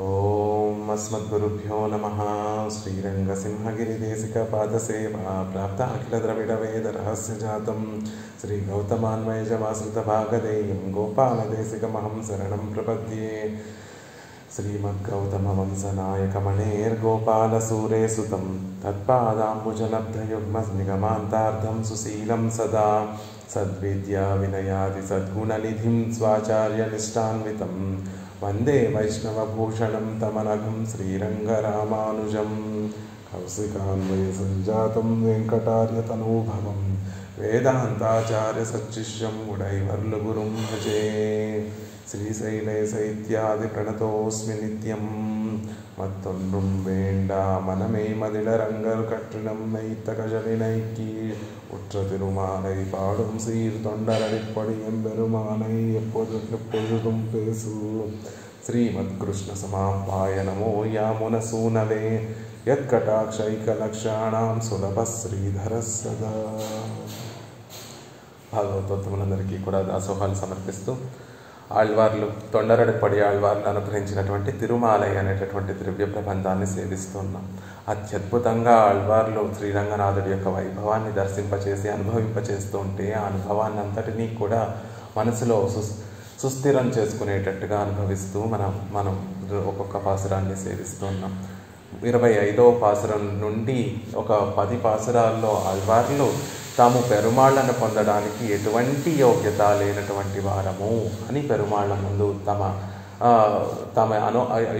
ఓం అస్మద్గురుభ్యో నమః. శ్రీరంగసింహగిరిదేశికపాదసేవా ప్రాప్త అఖిల ద్రవిడ వేద రహస్య జాతం శ్రీ గౌతమాన్వయజమాశ్రితభాగదేయం గోపాలదేశికమహం శరణం ప్రపద్యే. శ్రీమద్గౌతమవంశనాయకమణేర్గోపాలసూరే సుతం తత్పాదాంబుజలబ్ధయుగ్మనిగమాంతార్థం సుశీలం సదా సద్విద్యా వినయాది సద్గుణనిధిం స్వాచార్యనిష్టాన్వితం వందే వైష్ణవభూషణం తమనఘం శ్రీరంగరామానుజం. కౌశికాన్వయ సంజాతం వెంకటార్యతనూభవం వేదాంతాచార్య సచ్చిష్యం గుడైవర్లు గురుం భజే. శ్రీశైలేశైత్యాది ప్రణతోస్మి నిత్యం மத்தொன்றும் வேண்டா மனமே மதிலரங்கர் கற்றினம் நைத்த கஜலினைக்கி உற்ற திருமாலை பாடும் சீர் தொண்டரடிப்படி எம்பெருமானை எப்பொழுதும் பேசு. ஸ்ரீமத் கிருஷ்ண சமாபாய நமோ யாமுனசூனவே యత్కటాక్షైకలక్షాణం సులభ శ్రీధర సదా. భాగవతోత్తములందరికీ కూడా దాసోహాలు సమర్పిస్తూ ఆళ్వార్లు తొండరడిపడి ఆళ్వార్లు అనుగ్రహించినటువంటి తిరుమాలై అనేటటువంటి దివ్య ప్రబంధాన్ని సేవిస్తున్నాం. అత్యద్భుతంగా ఆళ్వార్లు శ్రీరంగనాథుడి యొక్క వైభవాన్ని దర్శింపచేసి అనుభవింపచేస్తూ ఉంటే ఆ అనుభవాన్ని అంతటినీ కూడా మనసులో సుస్థిరం చేసుకునేటట్టుగా అనుభవిస్తూ మనం ఒక్కొక్క పాసురాన్ని సేవిస్తున్నాం. 25వ పాసురం నుండి ఒక 10 పాసురాల్లో ఆళ్వార్లు తాము పెరుమాళ్లను పొందడానికి ఎటువంటి యోగ్యత లేనటువంటి వారము అని పెరుమాళ్ల ముందు తమ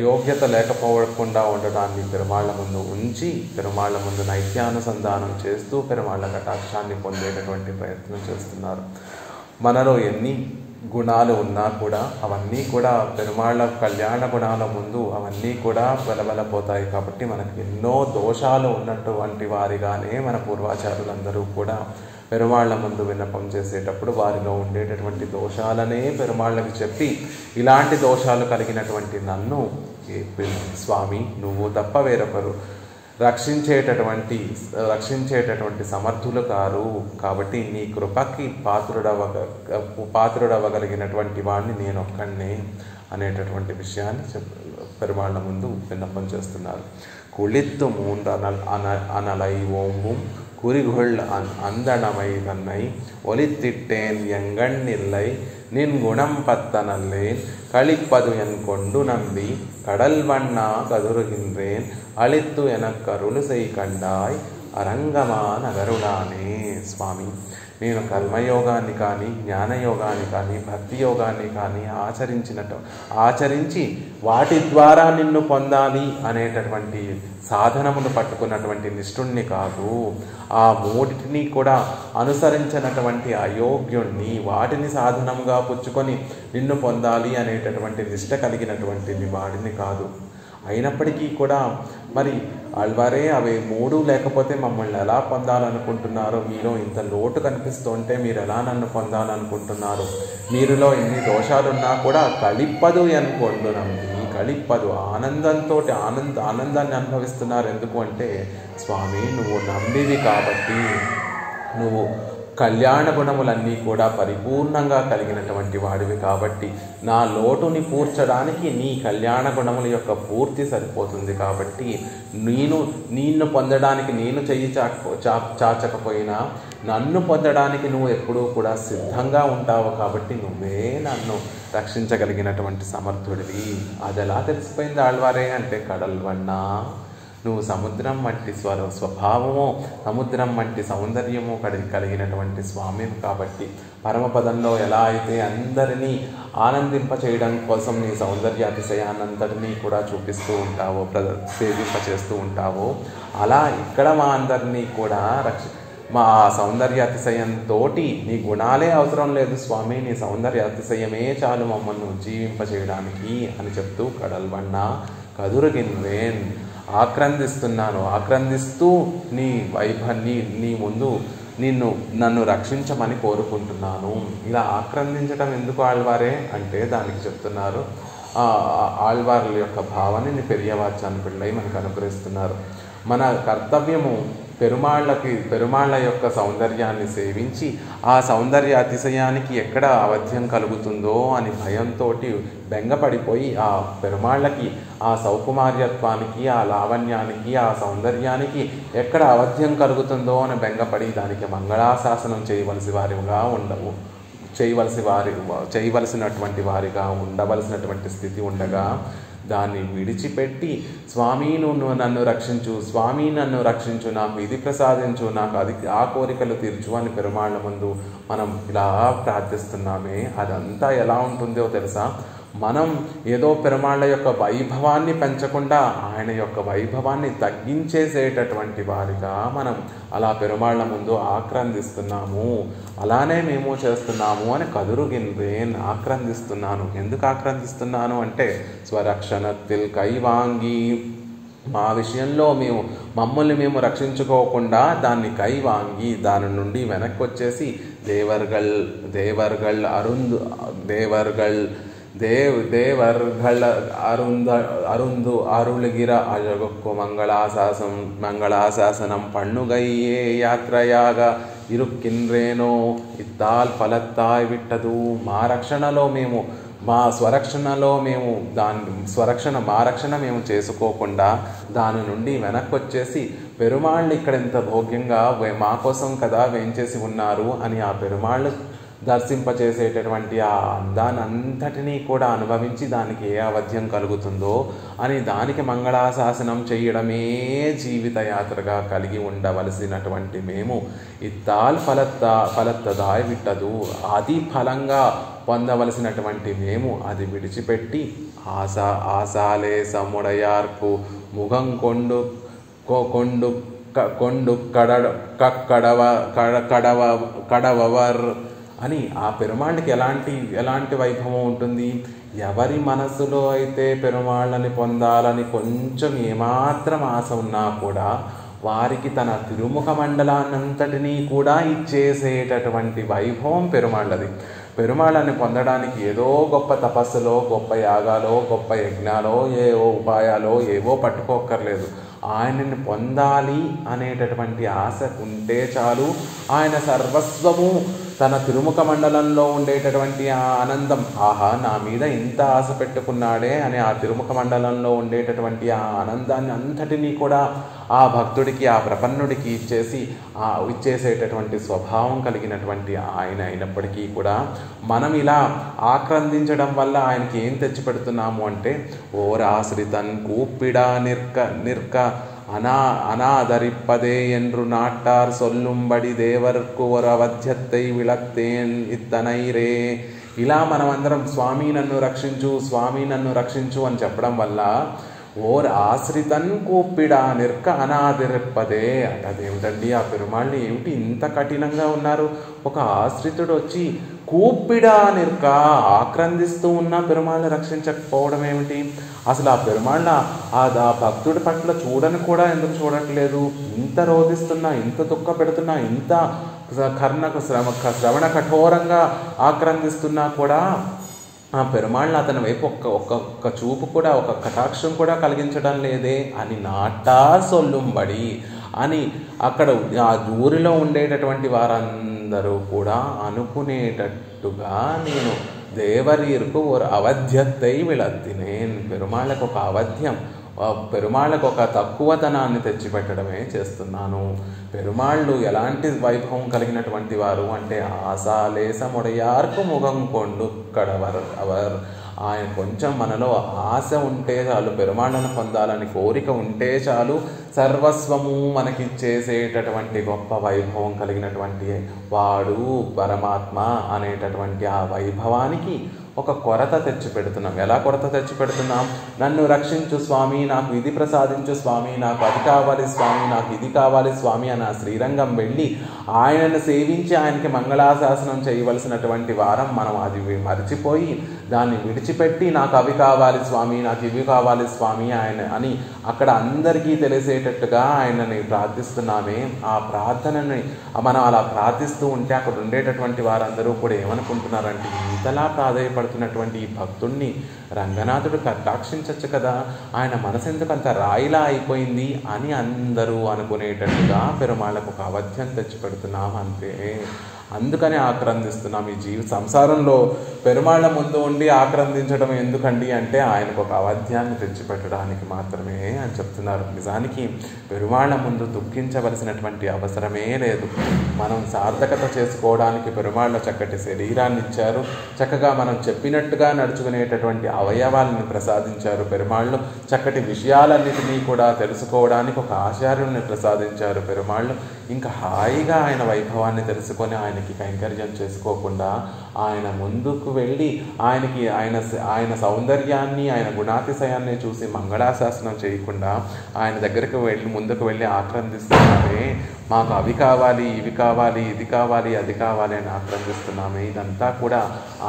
యోగ్యత లేకపోకుండా ఉండడాన్ని పెరుమాళ్ల ముందు ఉంచి పెరుమాళ్ల ముందు నైత్యానుసంధానం చేస్తూ పెరుమాళ్ల కటాక్షాన్ని పొందేటటువంటి ప్రయత్నం చేస్తున్నారు. మనలో ఎన్ని గుణాలు ఉన్నా కూడా అవన్నీ కూడా పెరుమాళ్ల కళ్యాణ గుణాల ముందు అవన్నీ కూడా వెలవెలపోతాయి. కాబట్టి మనకు ఎన్నో దోషాలు ఉన్నటువంటి వారిగానే మన పూర్వాచారులందరూ కూడా పెరుమాళ్ల ముందు విన్నపం చేసేటప్పుడు వారిలో ఉండేటటువంటి దోషాలనే పెరుమాళ్ళకి చెప్పి ఇలాంటి దోషాలు కలిగినటువంటి నన్ను స్వామి నువ్వు తప్ప వేరొకరు రక్షించేటటువంటి సమర్థులు కారు. కాబట్టి నీ కృపకి పాత్రుడవగలిగినటువంటి వాడిని నేను ఒక్కడినే అనేటటువంటి విషయాన్ని పెరుమాళ్ల ముందు విన్నపం చేస్తున్నారు. కుళిత్తు మూండ అనలై ఓంబుం குறிகொள் அந்தணமை தன்னை ஒலித்திட்டேன் எங்கண்ணில்லை நின் குணம் பத்தனல்லேன் களிப்பது என் கொண்டு நம்பி கடல் வண்ணா கதுருகின்றேன் அளித்து எனக்கருளு செய் கண்டாய் అరంగమా నగరుడానే. స్వామి నేను కర్మయోగాన్ని కానీ జ్ఞానయోగాన్ని కానీ భక్తి యోగాన్ని కానీ ఆచరించి వాటి ద్వారా నిన్ను పొందాలి అనేటటువంటి సాధనమును పట్టుకున్నటువంటి నిష్ఠుణ్ణి కాదు. ఆ మూడిటిని కూడా అనుసరించినటువంటి అయోగ్యుణ్ణి వాటిని సాధనముగా పుచ్చుకొని నిన్ను పొందాలి అనేటటువంటి నిష్ఠ కలిగినటువంటి వాడిని కాదు. అయినప్పటికీ కూడా మరి ఆళ్వారే అవి 3 లేకపోతే మమ్మల్ని ఎలా పొందాలనుకుంటున్నారో, మీలో ఇంత లోటు కనిపిస్తుంటే మీరు ఎలా నన్ను పొందాలనుకుంటున్నారు, మీరులో ఎన్ని దోషాలున్నా కూడా కలిప్పదు అనుకోండు నమ్మి కలిప్పదు ఆనందాన్ని అనుభవిస్తున్నారు. ఎందుకు అంటే స్వామి నువ్వు నమ్మివి కాబట్టి, నువ్వు కళ్యాణ గుణములన్నీ కూడా పరిపూర్ణంగా కలిగినటువంటి వాడివి కాబట్టి నా లోటుని పూడ్చడానికి నీ కళ్యాణ గుణముల యొక్క పూర్తి సరిపోతుంది. కాబట్టి నిన్ను పొందడానికి నేను చెయ్యి చాచకపోయినా నన్ను పొందడానికి నువ్వు ఎప్పుడూ కూడా సిద్ధంగా ఉంటావు. కాబట్టి నువ్వే నన్ను రక్షించగలిగినటువంటి సమర్థుడివి. అది ఎలా తెలిసిపోయింది ఆళ్వారే అంటే కడల్వన్నా నువ్వు సముద్రం వంటి స్వభావము సముద్రం వంటి సౌందర్యము కలిగినటువంటి స్వామి కాబట్టి పరమపదంలో ఎలా అయితే అందరినీ ఆనందింప చేయడం కోసం నీ సౌందర్య అతిశయాన్నంతటినీ కూడా చూపిస్తూ ఉంటావో సేవింపచేస్తూ ఉంటావో అలా ఇక్కడ మా అందరినీ కూడా మా సౌందర్య అతిశయంతో నీ గుణాలే అవసరం లేదు స్వామి, నీ సౌందర్య అతిశయమే చాలు మమ్మల్ని జీవింపచేయడానికి అని చెప్తూ కడల్వన్నా కదురుగిన్వేన్ ఆక్రందిస్తూ నీ ముందు నన్ను రక్షించమని కోరుకుంటున్నాను. ఇలా ఆక్రందించడం ఎందుకు ఆళ్వారే అంటే దానికి చెప్తున్నారు. ఆళ్వార్ల యొక్క భావాన్ని పెరియవాచాన్ పిళ్ళై మనకు అనుగ్రహిస్తున్నారు. మన కర్తవ్యము పెరుమాళ్ళ యొక్క సౌందర్యాన్ని సేవించి ఆ సౌందర్య అతిశయానికి ఎక్కడ అవధ్యం కలుగుతుందో అని భయంతో బెంగపడిపోయి ఆ పెరుమాళ్ళకి ఆ సౌకుమార్యత్వానికి ఆ లావణ్యానికి ఆ సౌందర్యానికి ఎక్కడ అవధ్యం కలుగుతుందో అని బెంగపడి దానికి మంగళాశాసనం చేయవలసినటువంటి వారిగా ఉండవలసినటువంటి స్థితి ఉండగా దాన్ని విడిచిపెట్టి స్వామి నువ్వు నన్ను రక్షించు, స్వామి నన్ను రక్షించు, నాకు ఇది ప్రసాదించు, నాకు అది ఆ కోరికలు తీర్చు అని పెరుమాళ్ళ ముందు మనం ఇలా ప్రార్థిస్తున్నామే. అదంతా ఎలా ఉంటుందో తెలుసా? మనం ఏదో పెరుమాళ్ళ యొక్క వైభవాన్ని పెంచకుండా ఆయన యొక్క వైభవాన్ని తగ్గించేసేటటువంటి వారిగా మనం అలా పెరుమాళ్ళ ముందు ఆక్రందిస్తున్నాము. అలానే మేము చేస్తున్నాము అని కదురుగిన్రేన్ ఆక్రందిస్తున్నాను. ఎందుకు ఆక్రందిస్తున్నాను అంటే స్వరక్షణత్తిల్ కైవాంగి, మా విషయంలో మమ్మల్ని మేము రక్షించుకోకుండా దాన్ని కైవాంగి దాని నుండి వెనక్కి వచ్చేసి దేవర్గళ్ అరుళగిర అజగొక్కు మంగళాశాసనం పన్నుగయ్యే యాత్రయాగ ఇరుక్కిన్రేనో ఇత్తాల్ ఫలత్తాయ్ విట్టదు. మా రక్షణ మేము చేసుకోకుండా దాని నుండి వెనక్కి వచ్చేసి పెరుమాళ్ళు ఇక్కడ ఇంత భోగ్యంగా మా కోసం కదా వేంచేసి ఉన్నారు అని ఆ పెరుమాళ్ళు దర్శింపచేసేటటువంటి ఆ అందాన్ని అంతటినీ కూడా అనుభవించి దానికి ఏ అవధ్యం కలుగుతుందో అని దానికి మంగళాశాసనం చేయడమే జీవిత యాత్రగా కలిగి ఉండవలసినటువంటి మేము ఇత్తాల్ ఫలత్తదాయ్ విట్టదు, అది ఫలంగా పొందవలసినటువంటి మేము అది విడిచిపెట్టి ఆశాలే సముడయార్కు ముఖం కొండు కడవవర్ అని ఆ పెరుమాళ్ళకి ఎలాంటి వైభవం ఉంటుంది? ఎవరి మనసులో అయితే పెరుమాళ్ళని పొందాలని కొంచెం ఏమాత్రం ఆశ ఉన్నా కూడా వారికి తన తిరుముఖ మండలాన్నంతటినీ కూడా ఇచ్చేసేటటువంటి వైభవం పెరుమాళ్ళది. పెరుమాళ్ళని పొందడానికి ఏదో గొప్ప తపస్సులో, గొప్ప యాగాలో, గొప్ప యజ్ఞాలో, ఏవో ఉపాయాలో ఏవో పట్టుకోక్కర్లేదు. ఆయనని పొందాలి అనేటటువంటి ఆశ ఉంటే చాలు. ఆయన సర్వస్వము తన తిరుముఖ మండలంలో ఉండేటటువంటి ఆ ఆనందం, ఆహా నా మీద ఇంత ఆశ పెట్టుకున్నాడే అని ఆ తిరుముఖ మండలంలో ఉండేటటువంటి ఆ ఆనందాన్ని అంతటినీ కూడా ఆ భక్తుడికి, ఆ ప్రపన్నుడికి ఇచ్చేసేటటువంటి స్వభావం కలిగినటువంటి ఆయన అయినప్పటికీ కూడా మనం ఇలా ఆక్రందించడం వల్ల ఆయనకి ఏం తెచ్చిపెడుతున్నాము అంటే ఓరాశ్రితన్ కూప్పిడా నిర్క அனாதரிப்பதே என்று நாட்டார் சொல்லும்படி தேவர்க்கு ஒரு అవధ్యத்தை విళక్తేన్ ఇత్తనైరే. ఇలా మనమందరం స్వామి నన్ను రక్షించు, స్వామి నన్ను రక్షించు అని చెప్పడం వల్ల ఓర్ ఆశ్రితన్ కూప్పిడా నిర్క అనాదరిప్పదే అంటే అదేమిటండి? ఆ పెరుమాళ్ళని ఏమిటి ఇంత కఠినంగా ఉన్నారు? ఒక ఆశ్రితుడు వచ్చి కూప్పిడా నిర్క ఆక్రందిస్తూ ఉన్న పెరుమాళ్ళని రక్షించకపోవడం ఏమిటి? అసలు ఆ పెరుమాళ్ళ ఆ భక్తుడి పట్ల చూడని కూడా ఎందుకు చూడట్లేదు? ఇంత రోధిస్తున్నా, ఇంత దుఃఖ పెడుతున్నా, ఇంత కర్ణకు శ్రవణ కఠోరంగా ఆక్రందిస్తున్నా కూడా ఆ పెరుమాళ్ళని అతని వైపు ఒక్క చూపు కూడా, ఒక కటాక్షం కూడా కలిగించడం లేదే అని నాటా సొల్లుంబడి అని అక్కడ ఆ ఊరిలో ఉండేటటువంటి వారందరూ కూడా అనుకునేటట్టుగా నేను దేవరీరుకు ఒక అవధ్యత్తై విళత్తినేన్, పెరుమాళ్ళకు ఒక అవధ్యం, పెరుమాళ్ళకు ఒక తక్కువతనాన్ని తెచ్చిపెట్టడమే చేస్తున్నాను. పెరుమాళ్ళు ఎలాంటి వైభవం కలిగినటువంటి వారు అంటే ఆశాలేసముడయార్కు ముఖం కొండు కడవర్. ఆయన కొంచెం మనలో ఆశ ఉంటే చాలు, పెరుమాళ్ళను పొందాలని కోరిక ఉంటే చాలు, సర్వస్వము మనకిచ్చేసేటటువంటి గొప్ప వైభవం కలిగినటువంటి వాడు పరమాత్మ అనేటటువంటి ఆ వైభవానికి ఒక కొరత తెచ్చిపెడుతున్నాం. ఎలా కొరత తెచ్చిపెడుతున్నాం? నన్ను రక్షించు స్వామి, నాకు ఇది ప్రసాదించు స్వామి, నాకు అది కావాలి స్వామి, నాకు ఇది కావాలి స్వామి అని ఆ శ్రీరంగం వెళ్ళి ఆయనను సేవించి ఆయనకి మంగళాశాసనం చేయవలసినటువంటి వారం మనం అది మర్చిపోయి దాన్ని విడిచిపెట్టి నాకు అవి కావాలి స్వామి, నాకు ఇవి కావాలి స్వామి ఆయన అని అక్కడ అందరికీ తెలిసేటట్టుగా ఆయనని ప్రార్థిస్తున్నామే. ఆ ప్రార్థనని మనం అలా ప్రార్థిస్తూ ఉంటే అక్కడ ఉండేటటువంటి వారందరూ కూడా ఏమనుకుంటున్నారంటే ఇంతలా ప్రాధాయపడుతున్నటువంటి ఈ భక్తుణ్ణి రంగనాథుడు కటాక్షించచ్చు కదా, ఆయన మనసు ఎందుకు అంత రాయిలా అయిపోయింది అని అందరూ అనుకునేటట్టుగా పెరుమాళ్ళకు ఒక అవధ్యం తెచ్చిపెడుతున్నాం అంతే. అందుకని ఆక్రందిస్తున్నాం. ఈ సంసారంలో పెరుమాళ్ళ ముందు ఉండి ఆక్రందించడం ఎందుకండి అంటే ఆయనకు ఒక అవధ్యాన్ని తెచ్చిపెట్టడానికి మాత్రమే అని చెప్తున్నారు. నిజానికి పెరుమాళ్ళ ముందు దుఃఖించవలసినటువంటి అవసరమే లేదు. మనం సార్థకత చేసుకోవడానికి పెరుమాళ్ళ చక్కటి శరీరాన్ని ఇచ్చారు, చక్కగా మనం చెప్పినట్టుగా నడుచుకునేటటువంటి అవయవాలను ప్రసాదించారు పెరుమాళ్ళు, చక్కటి విషయాలన్నిటినీ కూడా తెలుసుకోవడానికి ఒక ఆచార్యుల్ని ప్రసాదించారు పెరుమాళ్ళు. ఇంకా హాయిగా ఆయన వైభవాన్ని తెలుసుకొని ఆయనకి కైంకర్యం చేసుకోకుండా ఆయన ముందుకు వెళ్ళి ఆయన సౌందర్యాన్ని, ఆయన గుణాతిశయాన్ని చూసి మంగళాశాసనం చేయకుండా ఆయన దగ్గరికి ముందుకు వెళ్ళి ఆక్రందిస్తున్నామే, మాకు అవి కావాలి, ఇవి కావాలి, ఇది కావాలి, అది కావాలి అని ఆక్రందిస్తున్నామే. ఇదంతా కూడా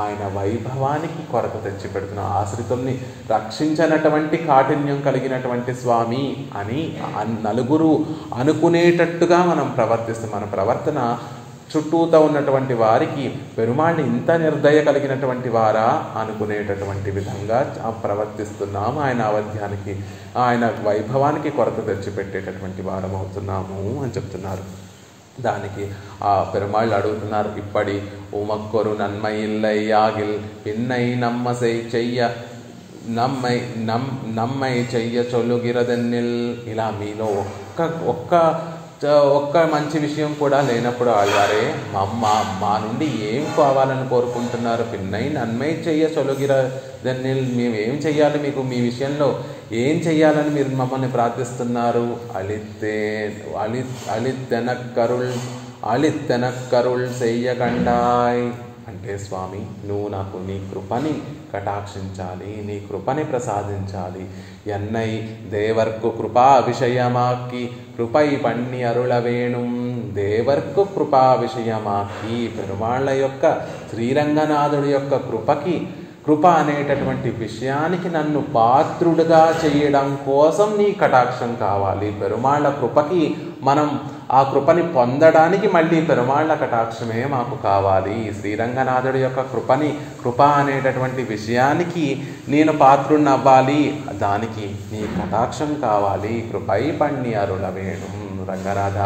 ఆయన వైభవానికి కొరత తెచ్చిపెడుతున్నాం. ఆశ్రితుల్ని రక్షించినటువంటి కాఠిన్యం కలిగినటువంటి స్వామి అని నలుగురు అనుకునేటట్టుగా మనం ప్రవర్తిస్తాం. మన ప్రవర్తన చుట్టూతో ఉన్నటువంటి వారికి పెరుమాళ్ళని ఇంత నిర్దయ కలిగినటువంటి వారా అనుకునేటటువంటి విధంగా ప్రవర్తిస్తున్నాము. ఆయన అవధ్యానికి, ఆయన వైభవానికి కొరత తెచ్చిపెట్టేటటువంటి వారం అవుతున్నాము అని చెప్తున్నారు. దానికి ఆ పెరుమాళ్ళు అడుగుతున్నారు, ఇప్పటి ఉమక్కొరు నన్మయిల్లై యాగిల్ పిన్నై నమ్మసై చెయ్య నమ్మై చెయ్య చొల్లుగిరదెన్నిల్. ఇలా మీలో ఒక్క మంచి విషయం కూడా లేనప్పుడు ఆళ్వారే మా నుండి ఏం కావాలని కోరుకుంటున్నారు? పిన్నై నన్మై చెయ్య చొలుగిరదెన్నిల్, మేము ఏం చెయ్యాలి, మీకు మీ విషయంలో ఏం చెయ్యాలని మీరు మమ్మల్ని ప్రార్థిస్తున్నారు? అళిత్తెనక్కరుల్ చెయ్యకండాయ్ అంటే స్వామి, నువ్వు నాకు నీ కృపని కటాక్షించాలి, నీ కృపని ప్రసాదించాలి. ఎన్నై దేవర్కు కృపా విషయమాకి కృపై పణ్ణి అరుళవేణుం. దేవర్కు కృపా విషయమాకి, పెరుమాళ్ళ యొక్క శ్రీరంగనాథుడి యొక్క కృప అనేటటువంటి విషయానికి నన్ను పాత్రుడుగా చేయడం కోసం నీ కటాక్షం కావాలి. పెరుమాళ్ళ కృపకి మనం ఆ కృపని పొందడానికి మళ్ళీ పెరుమాళ్ళ కటాక్షమే మాకు కావాలి. శ్రీరంగనాథుడి యొక్క కృప అనేటటువంటి విషయానికి నేను పాత్రుడిని అవ్వాలి, దానికి నీ కటాక్షం కావాలి. కృపై పణ్ణి అరుళవేణు. రంగనాథ,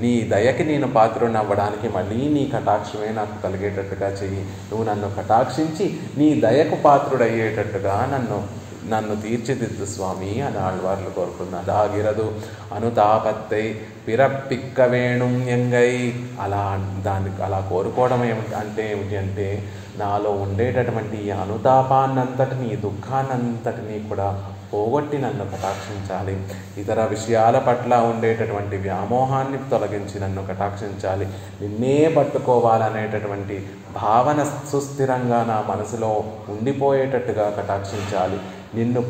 నీ దయకి నేను పాత్రుడిని అవ్వడానికి మళ్ళీ నీ కటాక్షమే నాకు కలిగేటట్టుగా చెయ్యి. నువ్వు నన్ను కటాక్షించి నీ దయకు పాత్రుడయ్యేటట్టుగా నన్ను తీర్చిదిద్దు స్వామి అని ఆళ్వార్లు కోరుకున్నారు. దాగిరదు అనుతాపత్తై పిరప్పిక్క వేణుం ఎంగై. అలా కోరుకోవడం ఏమిటి అంటే నాలో ఉండేటటువంటి ఈ అనుతాపాన్నంతటిని, ఈ దుఃఖాన్నంతటినీ కూడా పోగొట్టి నన్ను కటాక్షించాలి. ఇతర విషయాల పట్ల ఉండేటటువంటి వ్యామోహాన్ని తొలగించి నన్ను కటాక్షించాలి. నిన్నే పట్టుకోవాలనేటటువంటి భావన సుస్థిరంగా నా మనసులో ఉండిపోయేటట్టుగా కటాక్షించాలి. నేను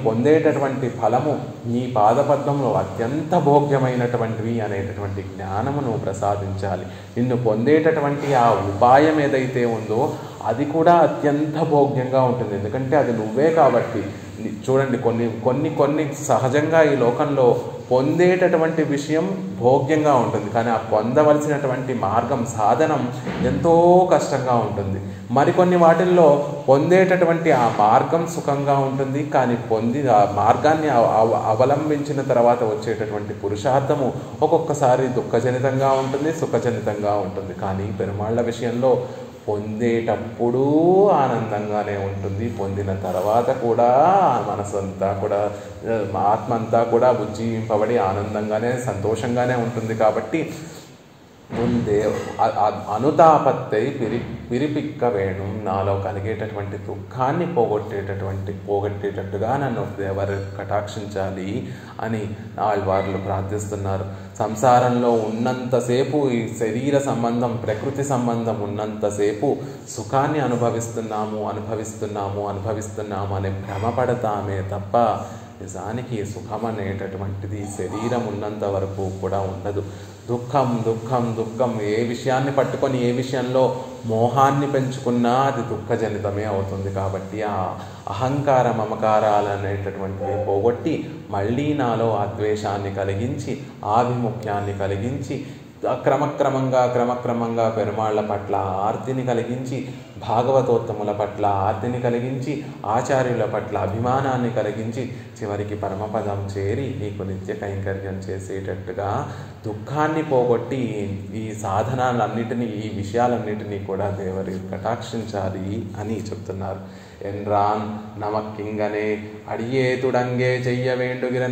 పొందేటటువంటి ఫలము నీ పాదపద్మంలో అత్యంత భోగ్యమైనటువంటివి అనేటటువంటి జ్ఞానమును ప్రసాదించాలి. నిన్ను పొందేటటువంటి ఆ ఉపాయం ఏదైతే ఉందో అది కూడా అత్యంత భోగ్యంగా ఉంటుంది. ఎందుకంటే అది నువ్వే కాబట్టి. చూడండి, కొన్ని సహజంగా ఈ లోకంలో పొందేటటువంటి విషయం భోగ్యంగా ఉంటుంది, కానీ ఆ పొందవలసినటువంటి మార్గం, సాధనం ఎంతో కష్టంగా ఉంటుంది. మరికొన్ని వాటిల్లో పొందేటటువంటి ఆ మార్గం సుఖంగా ఉంటుంది, కానీ ఆ మార్గాన్ని అవలంబించిన తర్వాత వచ్చేటటువంటి పురుషార్థము ఒక్కొక్కసారి దుఃఖజనితంగా ఉంటుంది, సుఖజనితంగా ఉంటుంది. కానీ పెరుమాళ్ళ విషయంలో పొందేటప్పుడు ఆనందంగానే ఉంటుంది, పొందిన తర్వాత కూడా మనసంతా కూడా, ఆత్మ అంతా కూడా ఉజ్జీవింపబడి ఆనందంగానే, సంతోషంగానే ఉంటుంది. కాబట్టి ముందే అనుతాపత్తై పిరిపిక్క వేణుం, నాలో కలిగేటటువంటి దుఃఖాన్ని పోగొట్టేటట్టుగా నన్ను దేవరు కటాక్షించాలి అని ఆళ్వార్లు ప్రార్థిస్తున్నారు. సంసారంలో ఉన్నంతసేపు, ఈ శరీర సంబంధం, ప్రకృతి సంబంధం ఉన్నంతసేపు సుఖాన్ని అనుభవిస్తున్నాము అని భ్రమపడతామే తప్ప నిజానికి సుఖం అనేటటువంటిది శరీరం ఉన్నంత వరకు కూడా ఉండదు. దుఃఖం ఏ విషయాన్ని పట్టుకొని, ఏ విషయంలో మోహాన్ని పెంచుకున్నా అది దుఃఖజనితమే అవుతుంది. కాబట్టి ఆ అహంకార మమకారాలు అనేటటువంటివి పోగొట్టి మళ్ళీ నాలో అద్వేషాన్ని కలిగించి, ఆభిముఖ్యాన్ని కలిగించి క్రమక్రమంగా పెరుమాళ్ల పట్ల ఆర్తిని కలిగించి, భాగవతోత్తముల పట్ల ఆర్తిని కలిగించి, ఆచార్యుల పట్ల అభిమానాన్ని కలిగించి చివరికి పరమపదం చేరి నీకు నిత్య కైంకర్యం చేసేటట్టుగా దుఃఖాన్ని పోగొట్టి ఈ సాధనాలన్నిటినీ, ఈ విషయాలన్నిటినీ కూడా దేవరి కటాక్షించాలి అని చెప్తున్నారు. ఎన్రాన్ నమక్కింగనే అడియేతుడంగే చెయ్య వేండుగిర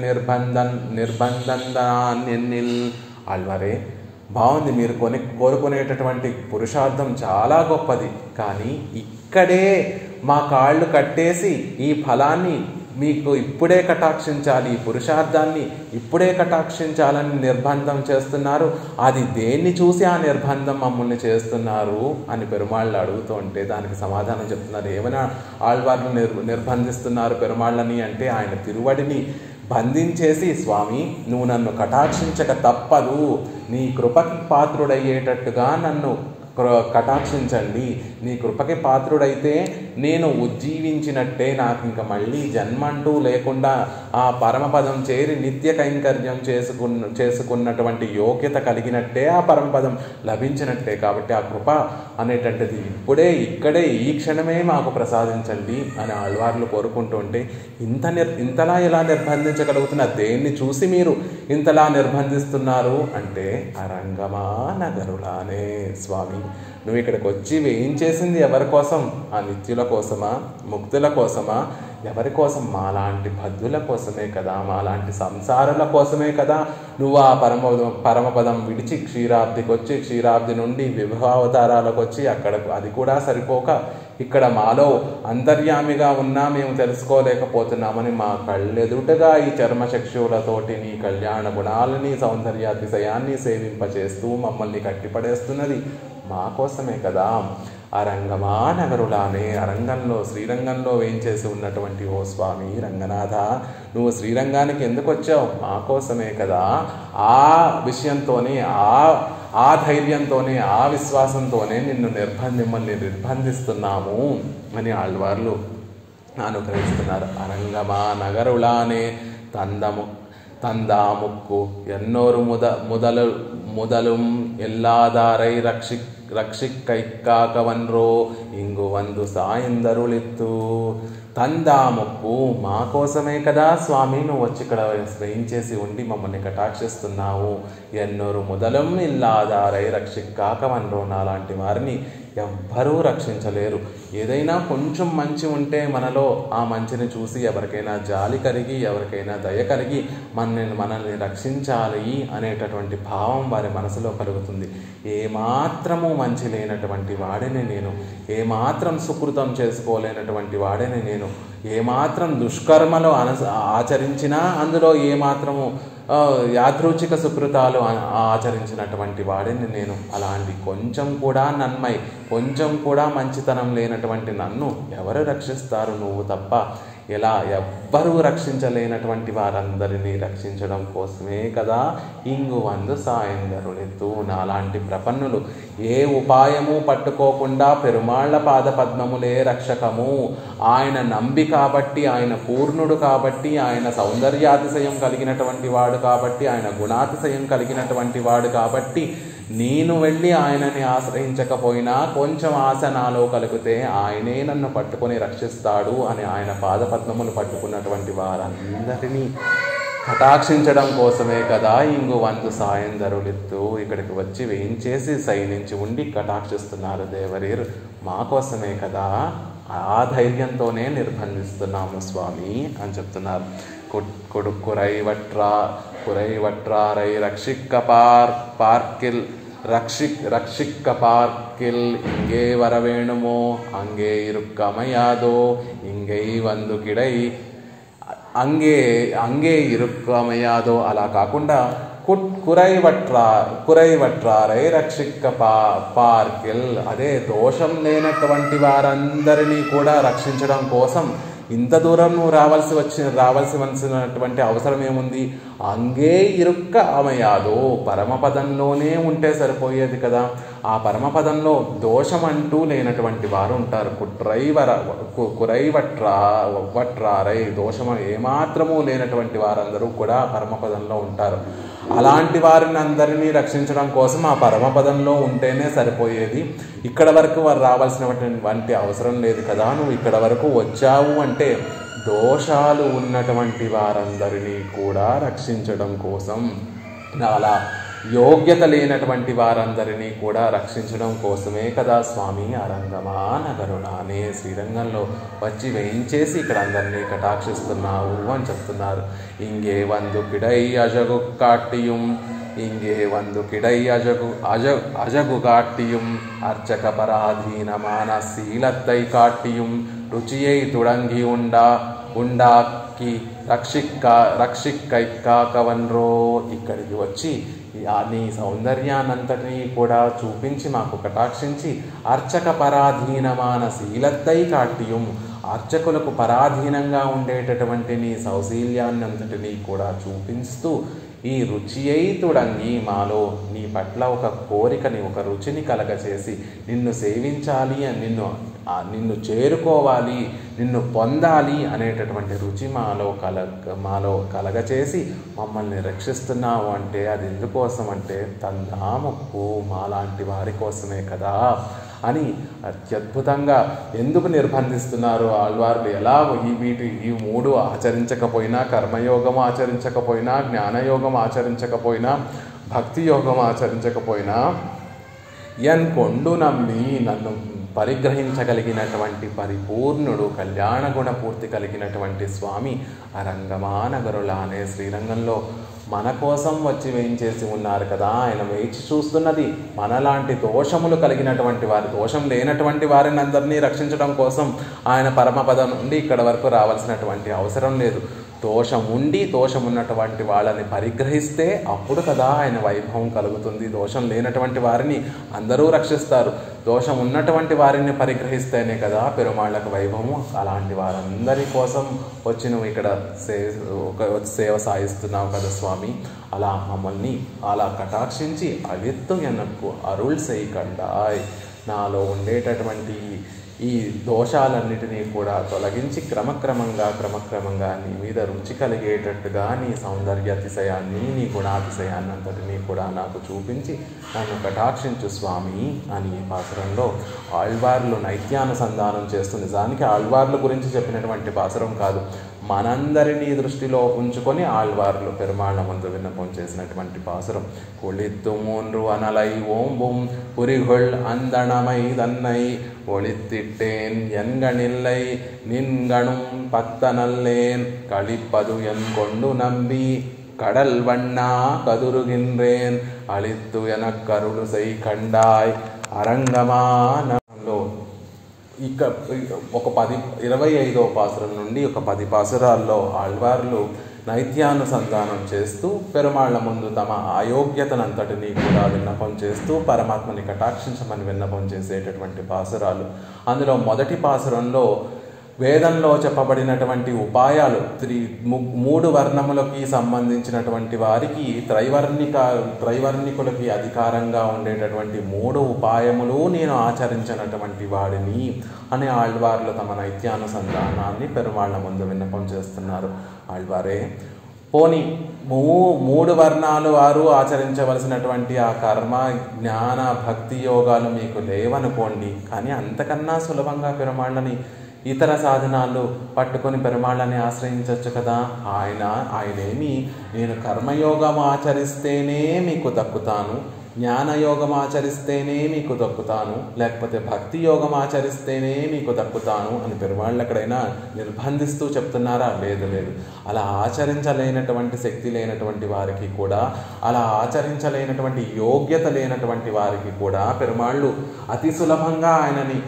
నిర్బంధందనిల్. ఆళ్వారే, బాగుంది, మీరు కోరుకునేటటువంటి పురుషార్థం చాలా గొప్పది, కానీ ఇక్కడే మా కాళ్ళు కట్టేసి ఈ ఫలాన్ని మీకు ఇప్పుడే కటాక్షించాలి, ఈ పురుషార్థాన్ని ఇప్పుడే కటాక్షించాలని నిర్బంధం చేస్తున్నారు. అది దేన్ని చూసి ఆ నిర్బంధం మమ్మల్ని చేస్తున్నారు అని పెరుమాళ్ళు అడుగుతూ ఉంటే దానికి సమాధానం చెప్తున్నారు. ఏమైనా ఆళ్వార్లు నిర్బంధిస్తున్నారు పెరుమాళ్ళని అంటే, ఆయన తిరువడిని బంధించేసి, స్వామి నువ్వు నన్ను కటాక్షించక తప్పదు, నీ కృపకి పాత్రుడయ్యేటట్టుగా నన్ను కటాక్షించండి, నీ కృపకి పాత్రుడైతే నేను ఉజ్జీవించినట్టే, నాకు ఇంకా మళ్ళీ జన్మంటూ లేకుండా ఆ పరమపదం చేరి నిత్య కైంకర్యం చేసుకున్నటువంటి యోగ్యత కలిగినట్టే, ఆ పరమపదం లభించినట్టే. కాబట్టి ఆ కృప అనేటటువంటిది ఇప్పుడే ఇక్కడే ఈ క్షణమే మాకు ప్రసాదించండి అని ఆళ్వార్లు కోరుకుంటూ ఉంటే, ఇంతలా ఎలా నిర్బంధించగలుగుతున్నారు, దేన్ని చూసి మీరు ఇంతలా నిర్బంధిస్తున్నారు అంటే, అరంగమా నగరులానే స్వామి, నువ్వు ఇక్కడికి వచ్చి ఏం చేసింది ఎవరి కోసం? ఆ నిత్యుల కోసమా, ముక్తుల కోసమా, ఎవరి కోసం? మాలాంటి బద్ధుల కోసమే కదా, మాలాంటి సంసారుల కోసమే కదా నువ్వు ఆ పరమపదం విడిచి క్షీరాబ్దికి వచ్చి, క్షీరాబ్ది నుండి విభవావతారాలకు వచ్చి, అక్కడ అది కూడా సరిపోక ఇక్కడ మాలో అంతర్యామిగా ఉన్నా మేము తెలుసుకోలేకపోతున్నామని మా కళ్ళెదుటగా ఈ చర్మచక్షువులతోటి నీ కళ్యాణ గుణాలని, సౌందర్యాతిశయాన్ని సేవింపచేస్తూ మమ్మల్ని కట్టిపడేస్తున్నది మా కోసమే కదా. అరంగమా నగరులానే, అరంగంలో, శ్రీరంగంలో వేయించేసి ఉన్నటువంటి ఓ స్వామి రంగనాథ, నువ్వు శ్రీరంగానికి ఎందుకు వచ్చావు? మా కోసమే కదా. ఆ విషయంతోనే, ఆ ధైర్యంతోనే, ఆ విశ్వాసంతోనే మిమ్మల్ని నిర్బంధిస్తున్నాము అని ఆళ్వార్లు అనుగ్రహిస్తున్నారు. అరంగమా నగరులానే தந்தாமுக்கு எண்ணொரு முதலும் எல்லாதாரை రక్షిక్కైకాకవన్రో ఇంగు వందు సాయందరులిత్తు. తందాముక్కు, మా కోసమే కదా స్వామి నువ్వు వచ్చి ఇక్కడ వేయించేసి ఉండి మమ్మల్ని కటాక్షిస్తున్నావు. ఎన్నోరు మొదలం ఇల్లాదారై రక్షిక్కాకవన్రో, నాలాంటి వారిని ఎవ్వరూ రక్షించలేరు. ఏదైనా కొంచెం మంచి ఉంటే మనలో ఆ మంచిని చూసి ఎవరికైనా జాలి కలిగి, ఎవరికైనా దయ కలిగి మనల్ని రక్షించాలి అనేటటువంటి భావం వారి మనసులో కలుగుతుంది. ఏమాత్రము మంచి లేనటువంటి వాడిని నేను, ఏమాత్రం సుకృతం చేసుకోలేనటువంటి వాడిని నేను, ఏమాత్రం దుష్కర్మలు ఆచరించినా అందులో ఏమాత్రము యాదృచ్ఛిక సుకృతాలు ఆచరించినటువంటి వాడిని నేను. అలాంటి కొంచెం కూడా నన్మై, కొంచెం కూడా మంచితనం లేనటువంటి నన్ను ఎవరు రక్షిస్తారు? నువ్వు తప్ప. ఇలా ఎవ్వరూ రక్షించలేనటువంటి వారందరినీ రక్షించడం కోసమే కదా ఇంగు వందు సాయందరులెత్తు. నాలాంటి ప్రపన్నులు ఏ ఉపాయము పట్టుకోకుండా పెరుమాళ్ల పాద పద్మములే రక్షకము. ఆయన నంబి కాబట్టి, ఆయన పూర్ణుడు కాబట్టి, ఆయన సౌందర్యాతిశయం కలిగినటువంటి వాడు కాబట్టి, ఆయన గుణాతిశయం కలిగినటువంటి వాడు కాబట్టి, నేను వెళ్ళి ఆయనని ఆశ్రయించకపోయినా కొంచెం ఆశ నాలో కలిగితే ఆయనే నన్ను పట్టుకొని రక్షిస్తాడు అని ఆయన పాదపద్మములు పట్టుకున్నటువంటి వారందరినీ కటాక్షించడం కోసమే కదా ఇంగు వందు సాయందరులెత్తు. ఇక్కడికి వచ్చి వేయించేసి సైనించి ఉండి కటాక్షిస్తున్నారు దేవరీర్. మా కోసమే కదా, ఆ ధైర్యంతోనే నిర్బంధిస్తున్నాము స్వామి అని చెప్తున్నారు. குறைவற்றாரை ரட்சிக்க பார்க்கில் இங்கே வரவேணுமோ அங்கே இருக்கமையாதோ இங்கே வந்து கிடை అంగే ఇరుక్కమయ్యాదో. అలా కాకుండా కురైవట్రారై రక్షిక్క పార్కిల్, అదే దోషం లేనటువంటి వారందరినీ కూడా రక్షించడం కోసం ఇంత దూరం నువ్వు రావాల్సినటువంటి అవసరం ఏముంది? అంగే ఇరుక్క అమయాదో, పరమపదంలోనే ఉంటే సరిపోయేది కదా. ఆ పరమపదంలో దోషమంటూ లేనటువంటి వారు ఉంటారు. కురైవట్రారై, దోషం ఏమాత్రము లేనటువంటి వారందరూ కూడా పరమపదంలో ఉంటారు. అలాంటి వారిని అందరినీ రక్షించడం కోసం ఆ పరమపదంలో ఉంటేనే సరిపోయేది. ఇక్కడ వరకు వారు రావాల్సినటువంటి అవసరం లేదు కదా. నువ్వు ఇక్కడ వరకు వచ్చావు అంటే దోషాలు ఉన్నటువంటి వారందరినీ కూడా రక్షించడం కోసం, అలా యోగ్యత లేనటువంటి వారందరినీ కూడా రక్షించడం కోసమే కదా స్వామి అరంగమా నగరులానే శ్రీరంగంలో వచ్చి వేయించేసి ఇక్కడ అందరినీ కటాక్షిస్తున్నావు అని చెప్తున్నారు. ఇంగే వందు కిడై అజగు కాట్టిயும், ఇంగే వందు కిడై అజగు కాట్టిயும், అర్చక పరాధీనమాన శీలత్తై కాట్టిயும், రుచియై తుడంగి ఉండాకి రక్షిక్కైకాకవన్రో. ఇక్కడికి వచ్చి నీ సౌందర్యాన్నంతటినీ కూడా చూపించి మాకు కటాక్షించి, అర్చక పరాధీనమాన శీలత్తై కాట్టియం, అర్చకులకు పరాధీనంగా ఉండేటటువంటి నీ సౌశీల్యాన్నంతటినీ కూడా చూపిస్తూ, ఈ రుచి అయితుడంగి మాలో నీ పట్ల ఒక కోరికని, ఒక రుచిని కలగచేసి నిన్ను సేవించాలి, నిన్ను చేరుకోవాలి, నిన్ను పొందాలి అనేటటువంటి రుచి మాలో కలగచేసి మమ్మల్ని రక్షిస్తున్నావు అంటే అది ఎందుకోసం అంటే తన్నాముక్కు మాలాంటి వారి కోసమే కదా అని అత్యద్భుతంగా ఎందుకు నిర్బంధిస్తున్నారు ఆళ్వార్లు. ఎలా ఈ మూడు ఆచరించకపోయినా, కర్మయోగం ఆచరించకపోయినా, జ్ఞానయోగం ఆచరించకపోయినా, భక్తి యోగం ఆచరించకపోయినా, ఎన్కొండు నమ్మి నన్ను పరిగ్రహించగలిగినటువంటి పరిపూర్ణుడు, కళ్యాణ గుణపూర్తి కలిగినటువంటి స్వామి అరంగమా నగరులానే శ్రీరంగంలో మన కోసం వచ్చి వేయించేసి ఉన్నారు కదా. ఆయన వేచి చూస్తున్నది మనలాంటి దోషములు కలిగినటువంటి వారి, దోషం లేనటువంటి వారిని అందరినీ రక్షించడం కోసం ఆయన పరమపదం నుండి ఇక్కడ వరకు రావాల్సినటువంటి అవసరం లేదు. దోషం ఉండి దోషం ఉన్నటువంటి వాళ్ళని పరిగ్రహిస్తే అప్పుడు కదా ఆయన వైభవం కలుగుతుంది. దోషం లేనటువంటి వారిని అందరూ రక్షిస్తారు, దోషం ఉన్నటువంటి వారిని పరిగ్రహిస్తేనే కదా పెరుమాళ్ళకు వైభవము. అలాంటి వారందరి కోసం వచ్చి నువ్వు ఇక్కడ సేవ సాగిస్తున్నావు కదా స్వామి. అలా మమ్మల్ని అలా కటాక్షించి అవిత్తు ఎనక్కు అరుళ్ సేయికండాయ్, నాలో ఉండేటటువంటి ఈ దోషాలన్నిటినీ కూడా తొలగించి క్రమక్రమంగా నీ మీద రుచి కలిగేటట్టుగా నీ సౌందర్య అతిశయాన్ని, నీ గుణాతిశయాన్ని అంతటినీ కూడా నాకు చూపించి నన్ను కటాక్షించు స్వామి అని ఈ పాసురంలో ఆళ్వార్లు నైత్యానుసంధానం చేస్తూ, నిజానికి ఆళ్వార్ల గురించి చెప్పినటువంటి పాసురం కాదు, మనందరినీ దృష్టిలో ఉంచుకొని ఆళ్వార్లు పెరుమాళ్ళ ముందు విన్నపం చేసినటువంటి పాసురం. కొళిత్తు మూన్రు అనలై ఓంబుం పురిగొళ్ అందణమై దన్నై ஒளித்திட்டேன் என்கணில்லை நின்கணும் பக்தனல்லேன் களிப்பது என் கொண்டு நம்பி கடல் வண்ணா கதுருகின்றேன் அளித்து எனக் கருಳು செய் కండాయ్ అరంగమానంలో. ఇక ఒక 25వ పాసురం నుండి ఒక 10 పాసురాల్లో ఆళ్వార్లు నైత్యానుసంధానం చేస్తూ పెరుమాళ్ల ముందు తమ అయోగ్యతనంతటినీ కూడా విన్నపం చేస్తూ పరమాత్మని కటాక్షించమని విన్నపం చేసేటటువంటి పాసురాలు. అందులో మొదటి పాసురంలో వేదంలో చెప్పబడినటువంటి ఉపాయాలు, 3 వర్ణములకి సంబంధించినటువంటి వారికి త్రైవర్ణికులకి అధికారంగా ఉండేటటువంటి 3 ఉపాయములు నేను ఆచరించినటువంటి వాడిని అని ఆళ్వార్లు తమ నైత్యానుసంధానాన్ని పెరుమాళ్ల ముందు విన్నపం చేస్తున్నారు. ఆళ్వారే పోని 3 వర్ణాలు వారు ఆచరించవలసినటువంటి ఆ కర్మ, జ్ఞాన, భక్తి యోగాలు మీకు లేవనుకోండి, కానీ అంతకన్నా సులభంగా పెరుమాళ్ళని ఇతర సాధనాలు పట్టుకొని పెరుమాళ్ళని ఆశ్రయించవచ్చు కదా. ఆయనేమి నేను కర్మయోగం ఆచరిస్తేనే మీకు దక్కుతాను, జ్ఞానయోగం ఆచరిస్తేనే మీకు దక్కుతాను, లేకపోతే భక్తి యోగం ఆచరిస్తేనే మీకు దక్కుతాను అని పెరుమాళ్ళు ఎక్కడైనా నిర్బంధిస్తూ చెప్తున్నారా? లేదు. అలా ఆచరించలేనటువంటి శక్తి లేనటువంటి వారికి కూడా, అలా ఆచరించలేనటువంటి యోగ్యత లేనటువంటి వారికి కూడా పెరుమాళ్ళు అతి సులభంగా ఆయనని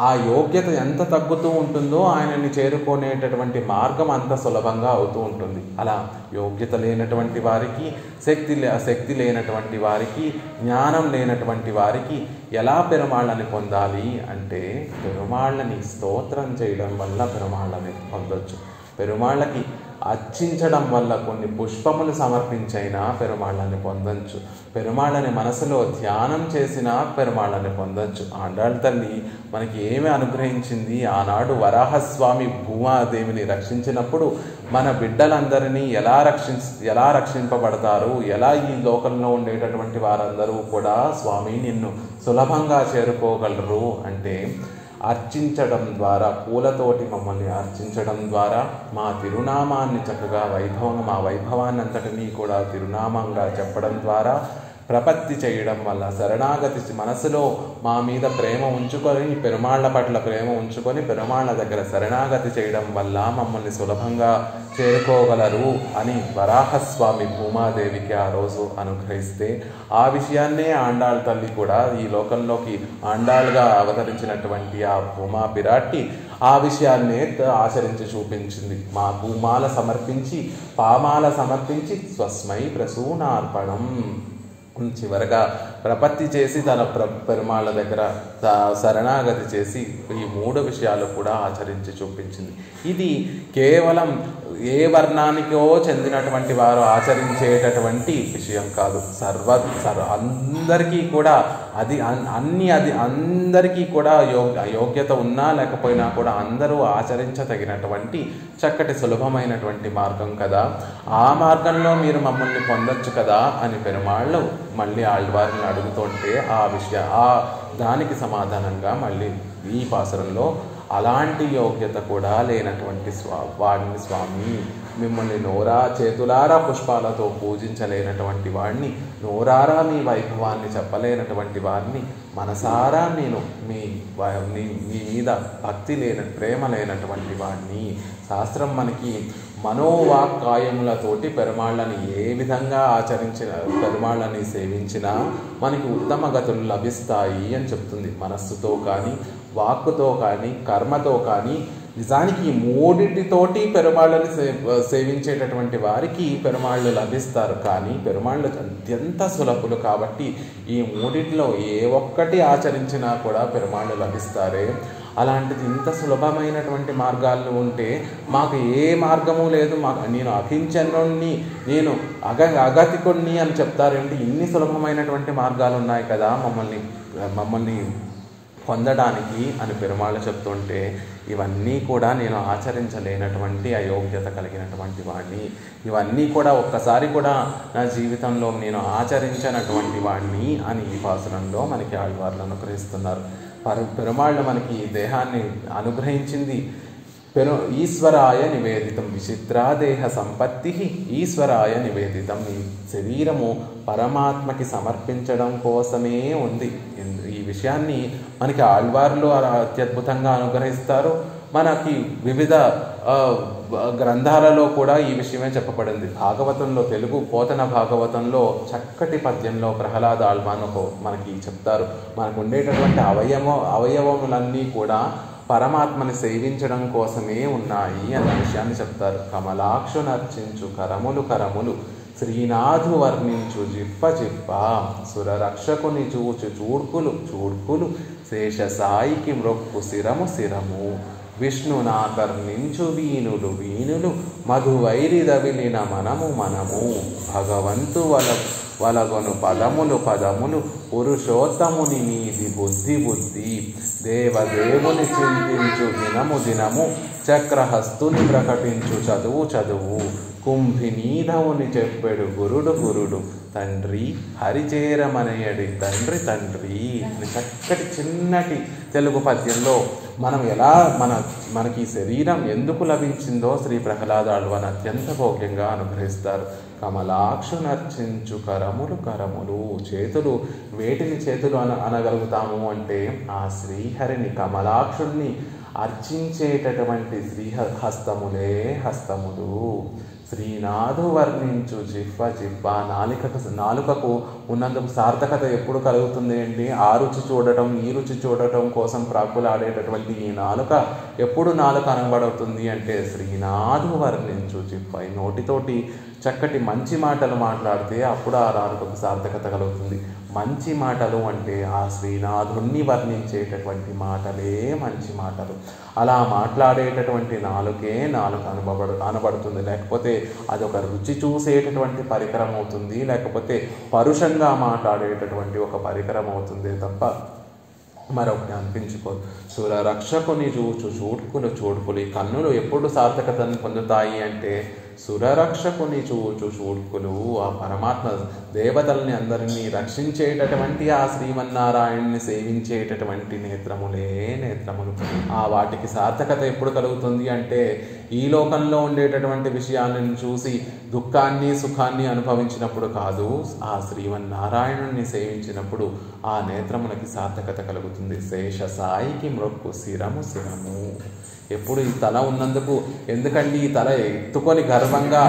ఆ యోగ్యత ఎంత తగ్గుతూ ఉంటుందో ఆయనని చేరుకునేటటువంటి మార్గం అంత సులభంగా అవుతూ ఉంటుంది. అలా యోగ్యత లేనటువంటి వారికి, శక్తి లేనటువంటి వారికి, జ్ఞానం లేనటువంటి వారికి ఎలా పెరుమాళ్ళని పొందాలి అంటే పెరుమాళ్ళని స్తోత్రం చేయడం వల్ల పెరుమాళ్ళని పొందొచ్చు. పెరుమాళ్ళకి అర్చించడం వల్ల కొన్ని పుష్పములు సమర్పించైనా పెరుమాళ్ళని పొందొచ్చు. పెరుమాళ్ళని మనసులో ధ్యానం చేసినా పెరుమాళ్ళని పొందొచ్చు. ఆండాళ్ళ తల్లి మనకి ఏమి అనుగ్రహించింది? ఆనాడు వరాహస్వామి భూమాదేవిని రక్షించినప్పుడు మన బిడ్డలందరినీ ఎలా రక్షింపబడతారు, ఎలా ఈ లోకంలో ఉండేటటువంటి వారందరూ కూడా స్వామి నిన్ను సులభంగా చేరుకోగలరు అంటే అర్చించడం ద్వారా, పూలతోటి మమ్మల్ని అర్చించడం ద్వారా, మా తిరునామాన్ని చక్కగా మా వైభవాన్ని అంతటినీ కూడా తిరునామంగా చెప్పడం ద్వారా, ప్రపత్తి చేయడం వల్ల, శరణాగతి మనసులో మా మీద ప్రేమ ఉంచుకొని, పెరుమాళ్ళ పట్ల ప్రేమ ఉంచుకొని పెరుమాళ్ళ దగ్గర శరణాగతి చేయడం వల్ల మమ్మల్ని సులభంగా చేరుకోగలరు అని వరాహస్వామి భూమాదేవికి ఆ రోజు అనుగ్రహిస్తే, ఆ విషయాన్నే ఆండాళ్ళ తల్లి కూడా ఈ లోకంలోకి ఆండాళ్ళుగా అవతరించినటువంటి ఆ భూమా పిరాట్టి ఆ విషయాన్నే ఆచరించి చూపించింది. మా భూమాల సమర్పించి, పామాల సమర్పించి స్వస్మై ప్రసూనార్పణం. చివరగా ప్రపత్తి చేసి తన పెరుమాళ్ళ దగ్గర శరణాగతి చేసి ఈ 3 విషయాలు కూడా ఆచరించి చూపించింది. ఇది కేవలం ఏ వర్ణానికో చెందినటువంటి వారు ఆచరించేటటువంటి విషయం కాదు. అందరికీ కూడా అది అందరికీ కూడా యోగ్యత ఉన్నా లేకపోయినా కూడా అందరూ ఆచరించదగినటువంటి చక్కటి సులభమైనటువంటి మార్గం కదా. ఆ మార్గంలో మీరు మమ్మల్ని పొందొచ్చు కదా అని పెరుమాళ్ళు మళ్ళీ ఆళ్వారిని అడుగుతుంటే దానికి సమాధానంగా మళ్ళీ ఈ పాసురంలో అలాంటి యోగ్యత కూడా లేనటువంటి వాడిని స్వామి, మిమ్మల్ని చేతులారా పుష్పాలతో పూజించలేనటువంటి వాడిని, నోరారా మీ వైభవాన్ని చెప్పలేనటువంటి వారిని, మనసారా నేను మీ మీద భక్తి ప్రేమ లేనటువంటి వాడిని. శాస్త్రం మనకి మనోవాక్కాయములతోటి పెరుమాళ్ళని ఏ విధంగా పెరుమాళ్ళని సేవించినా మనకి ఉత్తమ గతులు లభిస్తాయి అని చెప్తుంది. మనస్సుతో కానీ, వాక్కుతో కానీ, కర్మతో కానీ. నిజానికి ఈ 3 పెరుమాళ్ళని సేవించేటటువంటి వారికి పెరుమాళ్ళు లభిస్తారు. కానీ పెరుమాళ్ళు అత్యంత సులభులు కాబట్టి ఈ 3 ఏ ఒక్కటి ఆచరించినా కూడా పెరుమాళ్ళు లభిస్తారే. అలాంటిది ఇంత సులభమైనటువంటి మార్గాలు ఉంటే మాకు ఏ మార్గము లేదు, నేను అకించనుణ్ణి, నేను అగతికుణ్ణి అని చెప్తారేంటి? ఇన్ని సులభమైనటువంటి మార్గాలు ఉన్నాయి కదా మమ్మల్ని పొందడానికి అని పెరుమాళ్ళు చెప్తుంటే, ఇవన్నీ కూడా నేను ఆచరించలేనటువంటి అయోగ్యత కలిగినటువంటి వాడిని, ఇవన్నీ కూడా ఒక్కసారి కూడా నా జీవితంలో నేను ఆచరించినటువంటి వాడిని అని ఈ పాసురంలో మనకి ఆళ్వార్లు అనుగ్రహిస్తున్నారు. పెరుమాళ్ళు మనకి దేహాన్ని అనుగ్రహించింది. ఈశ్వరాయ నివేదితం, విచిత్రాదేహ సంపత్తి ఈశ్వరాయ నివేదితం. ఈ శరీరము పరమాత్మకి సమర్పించడం కోసమే ఉంది. ఈ విషయాన్ని మనకి ఆళ్వార్లు అత్యద్భుతంగా అనుగ్రహిస్తారు. మనకి వివిధ గ్రంథాలలో కూడా ఈ విషయమే చెప్పబడింది. భాగవతంలో, తెలుగు పోతన భాగవతంలో చక్కటి పద్యంలో ప్రహ్లాద ఆళ్వాను మనకి చెప్తారు. మనకు ఉండేటటువంటి అవయవములన్నీ కూడా పరమాత్మని సేవించడం కోసమే ఉన్నాయి అన్న విషయాన్ని చెప్తారు. కమలాక్షు నర్చించు కరములు శ్రీనాథు వర్ణించు జిప్ప సురరక్షకుని చూచు చూడ్కులు శేషసాయికి మ్రొక్కు శిరము విష్ణు నాకర్ణించు వీనులు మధువైరిదవిలిన మనము భగవంతు వలగొను పదములు పురుషోత్తముని నీది బుద్ధి దేవదేవుని చింతించు దినము చక్రహస్తుని ప్రకటించు చదువు కుంభినీధవుని చెప్పెడు గురుడు తండ్రి హరిచేరమనయడి తండ్రి అని చక్కటి చిన్నటి తెలుగు పద్యంలో మనం ఎలా మనకి శరీరం ఎందుకు లభించిందో శ్రీ ప్రహ్లాద ఆళ్వాన్ అత్యంత భోగ్యంగా అనుగ్రహిస్తారు. కమలాక్షు నర్చించు కరములు చేతులు, వేటిని చేతులు అనగలుగుతాము అంటే ఆ శ్రీహరిని, కమలాక్షుణ్ణి, అర్చించేటటువంటి శ్రీహస్తములే హస్తములు. శ్రీనాథు వర్ణించు జిహ్వ జిహ్వ. నాలుకకు ఉన్నందుకు సార్థకత ఎప్పుడు కలుగుతుంది అండి? ఆ రుచి చూడటం ఈ రుచి చూడటం కోసం ప్రాకులాడేటటువంటి ఈ నాలుక ఎప్పుడు నాలుక అనబడుతుంది అంటే శ్రీనాథు వర్ణించు జిహ్వ. నోటితోటి చక్కటి మంచి మాటలు మాట్లాడితే అప్పుడు ఆ నాలుకకు సార్థకత కలుగుతుంది. మంచి మాటలు అంటే ఆ శ్రీనాథుణ్ణి వర్ణించేటటువంటి మాటలే మంచి మాటలు. అలా మాట్లాడేటటువంటి నాలుకే నాలుక అనబడుతుంది. లేకపోతే అదొక రుచి చూసేటటువంటి పరికరం అవుతుంది, లేకపోతే పరుషంగా మాట్లాడేటటువంటి ఒక పరికరం అవుతుంది తప్ప మరొకటి అనిపించుకోదు. సురరక్షకుని చూచు చూడ్కులు. ఈ కన్నులు ఎప్పుడు సార్థకతను పొందుతాయి అంటే సురరక్షకుని చూచు చూడ్కులు. ఆ పరమాత్మ దేవతల్ని అందరినీ రక్షించేటటువంటి ఆ శ్రీమన్నారాయణ్ణి సేవించేటటువంటి నేత్రములే నేత్రములు. ఆ వాటికి సార్థకత ఎప్పుడు కలుగుతుంది అంటే ఈ లోకంలో ఉండేటటువంటి విషయాలను చూసి దుఃఖాన్ని సుఖాన్ని అనుభవించినప్పుడు కాదు, ఆ శ్రీమన్నారాయణుణ్ణి సేవించినప్పుడు ఆ నేత్రములకి సార్థకత కలుగుతుంది. శేష సాయికి మ్రొక్కు శిరము శిరము. ఎప్పుడు ఈ తల ఉన్నందుకు, ఎందుకండి ఈ తల ఎత్తుకొని గర్వంగా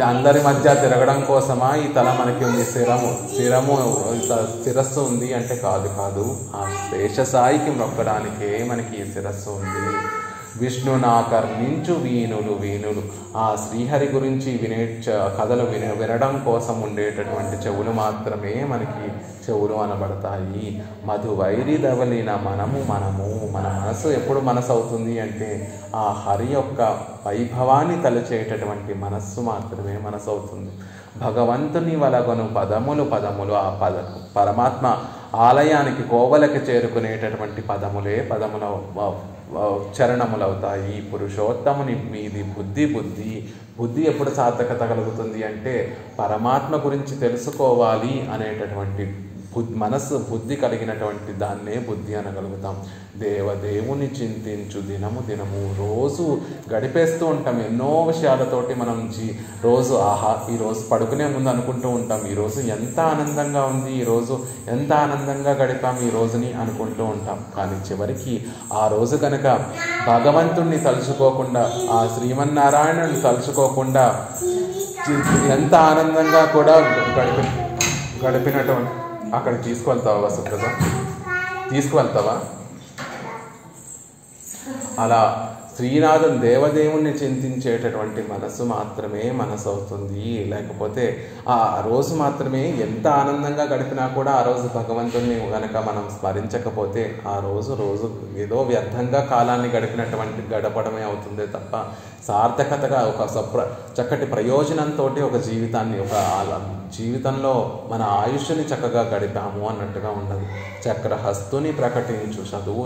అందరి మధ్య తిరగడం కోసమా ఈ తల మనకి ఉంది? శిరస్సు ఉంది అంటే కాదు. ఆ శేషసాయికి మొక్కడానికే మనకి ఈ శిరస్సు ఉంది. విష్ణునాకర్ణించు వీణులు. ఆ శ్రీహరి గురించి కథలు వినడం కోసం ఉండేటటువంటి చెవులు మాత్రమే మనకి చెవులు అనబడతాయి. మధువైరి దవలిన మనము మన మనసు ఎప్పుడు మనసు అవుతుంది అంటే ఆ హరి యొక్క వైభవాన్ని తలచేటటువంటి మనస్సు మాత్రమే మనసు అవుతుంది. భగవంతుని వలగను పదములు. ఆ పరమాత్మ ఆలయానికి కోవలకి చేరుకునేటటువంటి పదములే చరణములవుతాయి. పురుషోత్తముని మీది బుద్ధి ఎప్పుడు సార్థకత కలుగుతుంది అంటే పరమాత్మ గురించి తెలుసుకోవాలి అనేటటువంటి బుద్ధి కలిగినటువంటి దాన్నే బుద్ధి అనగలుగుతాం. దేవుని చింతించు దినము. రోజు గడిపేస్తూ ఉంటాం ఎన్నో విషయాలతోటి. మనం రోజు ఈరోజు పడుకునే ముందు అనుకుంటూ ఉంటాం ఈరోజు ఎంత ఆనందంగా ఉంది, ఈరోజు ఎంత ఆనందంగా గడిపాం ఈ రోజుని అనుకుంటూ ఉంటాం. కానీ చివరికి ఆ రోజు కనుక భగవంతుణ్ణి తలుచుకోకుండా, ఆ శ్రీమన్నారాయణుని తలుచుకోకుండా ఎంత ఆనందంగా కూడా గడిపినటువంటి. అక్కడికి తీసుకువెళ్తావా సుప్రజ? తీసుకువెళ్తావా? అలా శ్రీనాథుని దేవదేవుణ్ణి చింతించేటటువంటి మనస్సు మాత్రమే మనసు అవుతుంది. లేకపోతే ఆ రోజు మాత్రమే ఎంత ఆనందంగా గడిపినా కూడా ఆ రోజు భగవంతుని కనుక మనం స్మరించకపోతే ఆ రోజు ఏదో వ్యర్థంగా కాలాన్ని గడపడమే అవుతుందే తప్ప సార్థకతగా ఒక చక్కటి ప్రయోజనంతో ఒక జీవితంలో మన ఆయుష్ని చక్కగా గడిపాము అన్నట్టుగా ఉండదు. చక్రహస్తుని ప్రకటించు చదువు.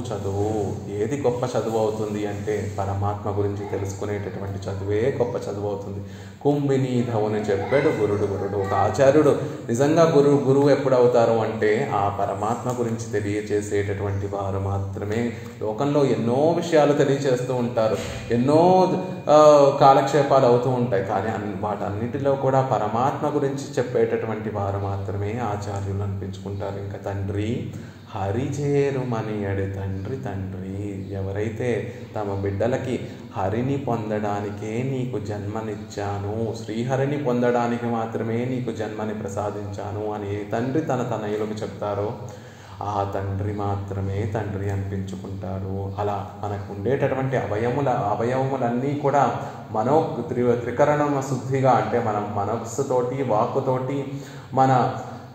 ఏది గొప్ప చదువు అవుతుంది అంటే పరమాత్మ గురించి తెలుసుకునేటటువంటి చదువే గొప్ప చదువు అవుతుంది. కుంభిని ధవుని చెప్పాడు గురుడు. ఒక ఆచార్యుడు నిజంగా గురువు ఎప్పుడు అవుతారు అంటే ఆ పరమాత్మ గురించి తెలియచేసేటటువంటి వారు మాత్రమే. లోకంలో ఎన్నో విషయాలు తెలియచేస్తూ ఉంటారు, ఎన్నో కాలక్షేపాలు అవుతూ ఉంటాయి, కానీ వాటన్నిటిలో కూడా పరమాత్మ గురించి చెప్పేటటువంటి వారు మాత్రమే ఆచార్యులు అనిపించుకుంటారు. ఇంకా తండ్రి హరిచేరుమని అడి తండ్రి. ఎవరైతే తమ బిడ్డలకి హరిని పొందడానికే నీకు జన్మనిచ్చాను, శ్రీహరిని పొందడానికి మాత్రమే నీకు జన్మని ప్రసాదించాను అని తండ్రి తన తనయులకు చెప్తారో ఆ తండ్రి మాత్రమే తండ్రి అనిపించుకుంటారు. అలా మనకు ఉండేటటువంటి అవయవములన్నీ కూడా త్రికరణ శుద్ధిగా, అంటే మనం మనస్సుతోటి, వాక్కుతోటి, మన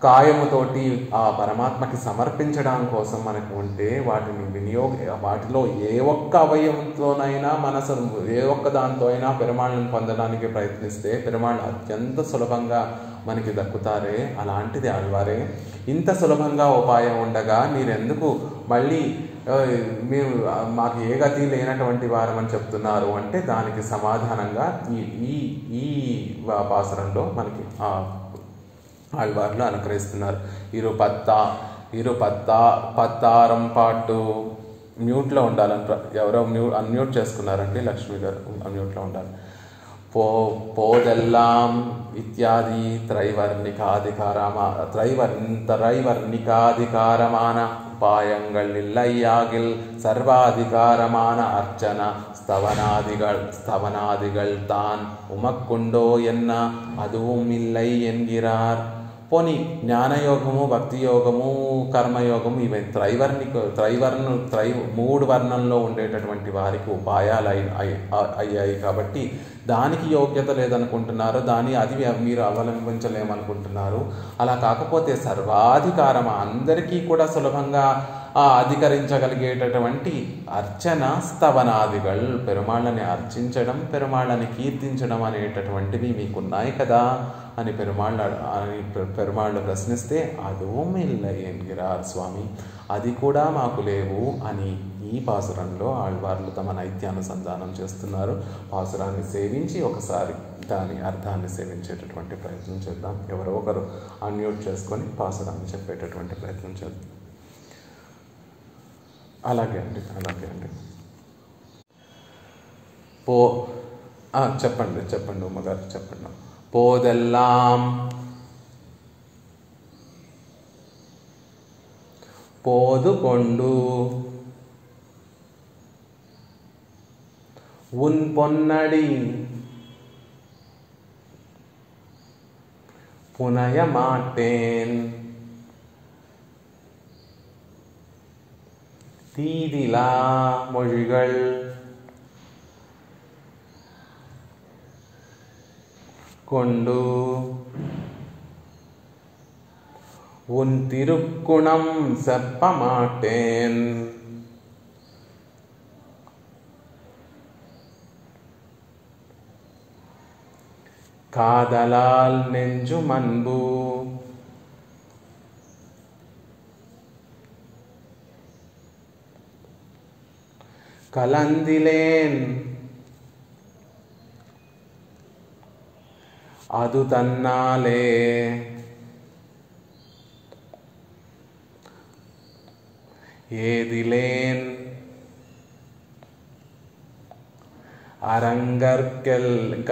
కాయముతోటి ఆ పరమాత్మకి సమర్పించడం కోసం మనకు ఉంటే వాటిలో ఏ ఒక్క అవయవంతోనైనా ఏ ఒక్క దాంతో అయినా పెరుమాళ్ళను పొందడానికి ప్రయత్నిస్తే పెరుమాళ్ళు అత్యంత సులభంగా మనకి దక్కుతారే. అలాంటిది ఆళ్వారే ఇంత సులభంగా ఉపాయం ఉండగా మీరెందుకు మళ్ళీ మీరు మాకు ఏ గతి లేనటువంటి వారమని చెప్తున్నారు అంటే దానికి సమాధానంగా ఈ పాసురంలో మనకి ఆళ్వార్లు అనుకరిస్తున్నారు. పత్తారం పాటు మ్యూట్లో ఉండాలంట. ఎవరో అన్మ్యూట్ చేసుకున్నారండి, లక్ష్మి గారు అన్మ్యూట్లో ఉండాలి. పోదెల్లాం ఇత్యాది త్రైవర్ణికాధికారమాన பாயங்கள் இல்லையாகில் சர்வாதிகாரமான அர்ச்சன ஸ்தவனாதிகள் தான் உமக்குண்டோ என்ன அதுவும் இல்லை என்கிறார். పోనీ జ్ఞానయోగము, భక్తి యోగము, కర్మయోగము ఇవి మూడు వర్ణంలో ఉండేటటువంటి వారికి ఉపాయాలు అయ్యాయి కాబట్టి దానికి యోగ్యత లేదనుకుంటున్నారు, అది మీరు అవలంబించలేమనుకుంటున్నారు. అలా కాకపోతే సర్వాధికారం అందరికీ కూడా సులభంగా అధికరించగలిగేటటువంటి అర్చన స్తవనాదిகள், పెరుమాళ్ళని అర్చించడం, పెరుమాళ్ళని కీర్తించడం అనేటటువంటివి మీకున్నాయి కదా అని పెరుమాళ్ళు ప్రశ్నిస్తే అదుவும் இல்லை ఎన్గిరార్ స్వామి, అది కూడా మాకు లేవు అని ఈ పాసురంలో ఆళ్వార్లు తమ నైత్యానుసంధానం చేస్తున్నారు. పాసురాన్ని సేవించి ఒకసారి దాని అర్థాన్ని సేవించేటటువంటి ప్రయత్నం చేద్దాం. ఎవరో ఒకరు అన్మ్యూట్ చేసుకొని పాసురాన్ని చెప్పేటటువంటి ప్రయత్నం చేద్దాం. అలాగే అండి. చెప్పండి ఉమ్మగారు చెప్పండి. పోదెల్లాం పోదుకొండు ఉన్ పొన్నడి పునయ మాటేన్ தீதிலா மொழிகள் கொண்டு உன் திருக்குணம் செப்ப மாட்டேன். காதலால் நெஞ்சும் அன்பு கலந்திலேன் அது தன்னாலே ஏதிலேன் அரங்கற்கெல்லே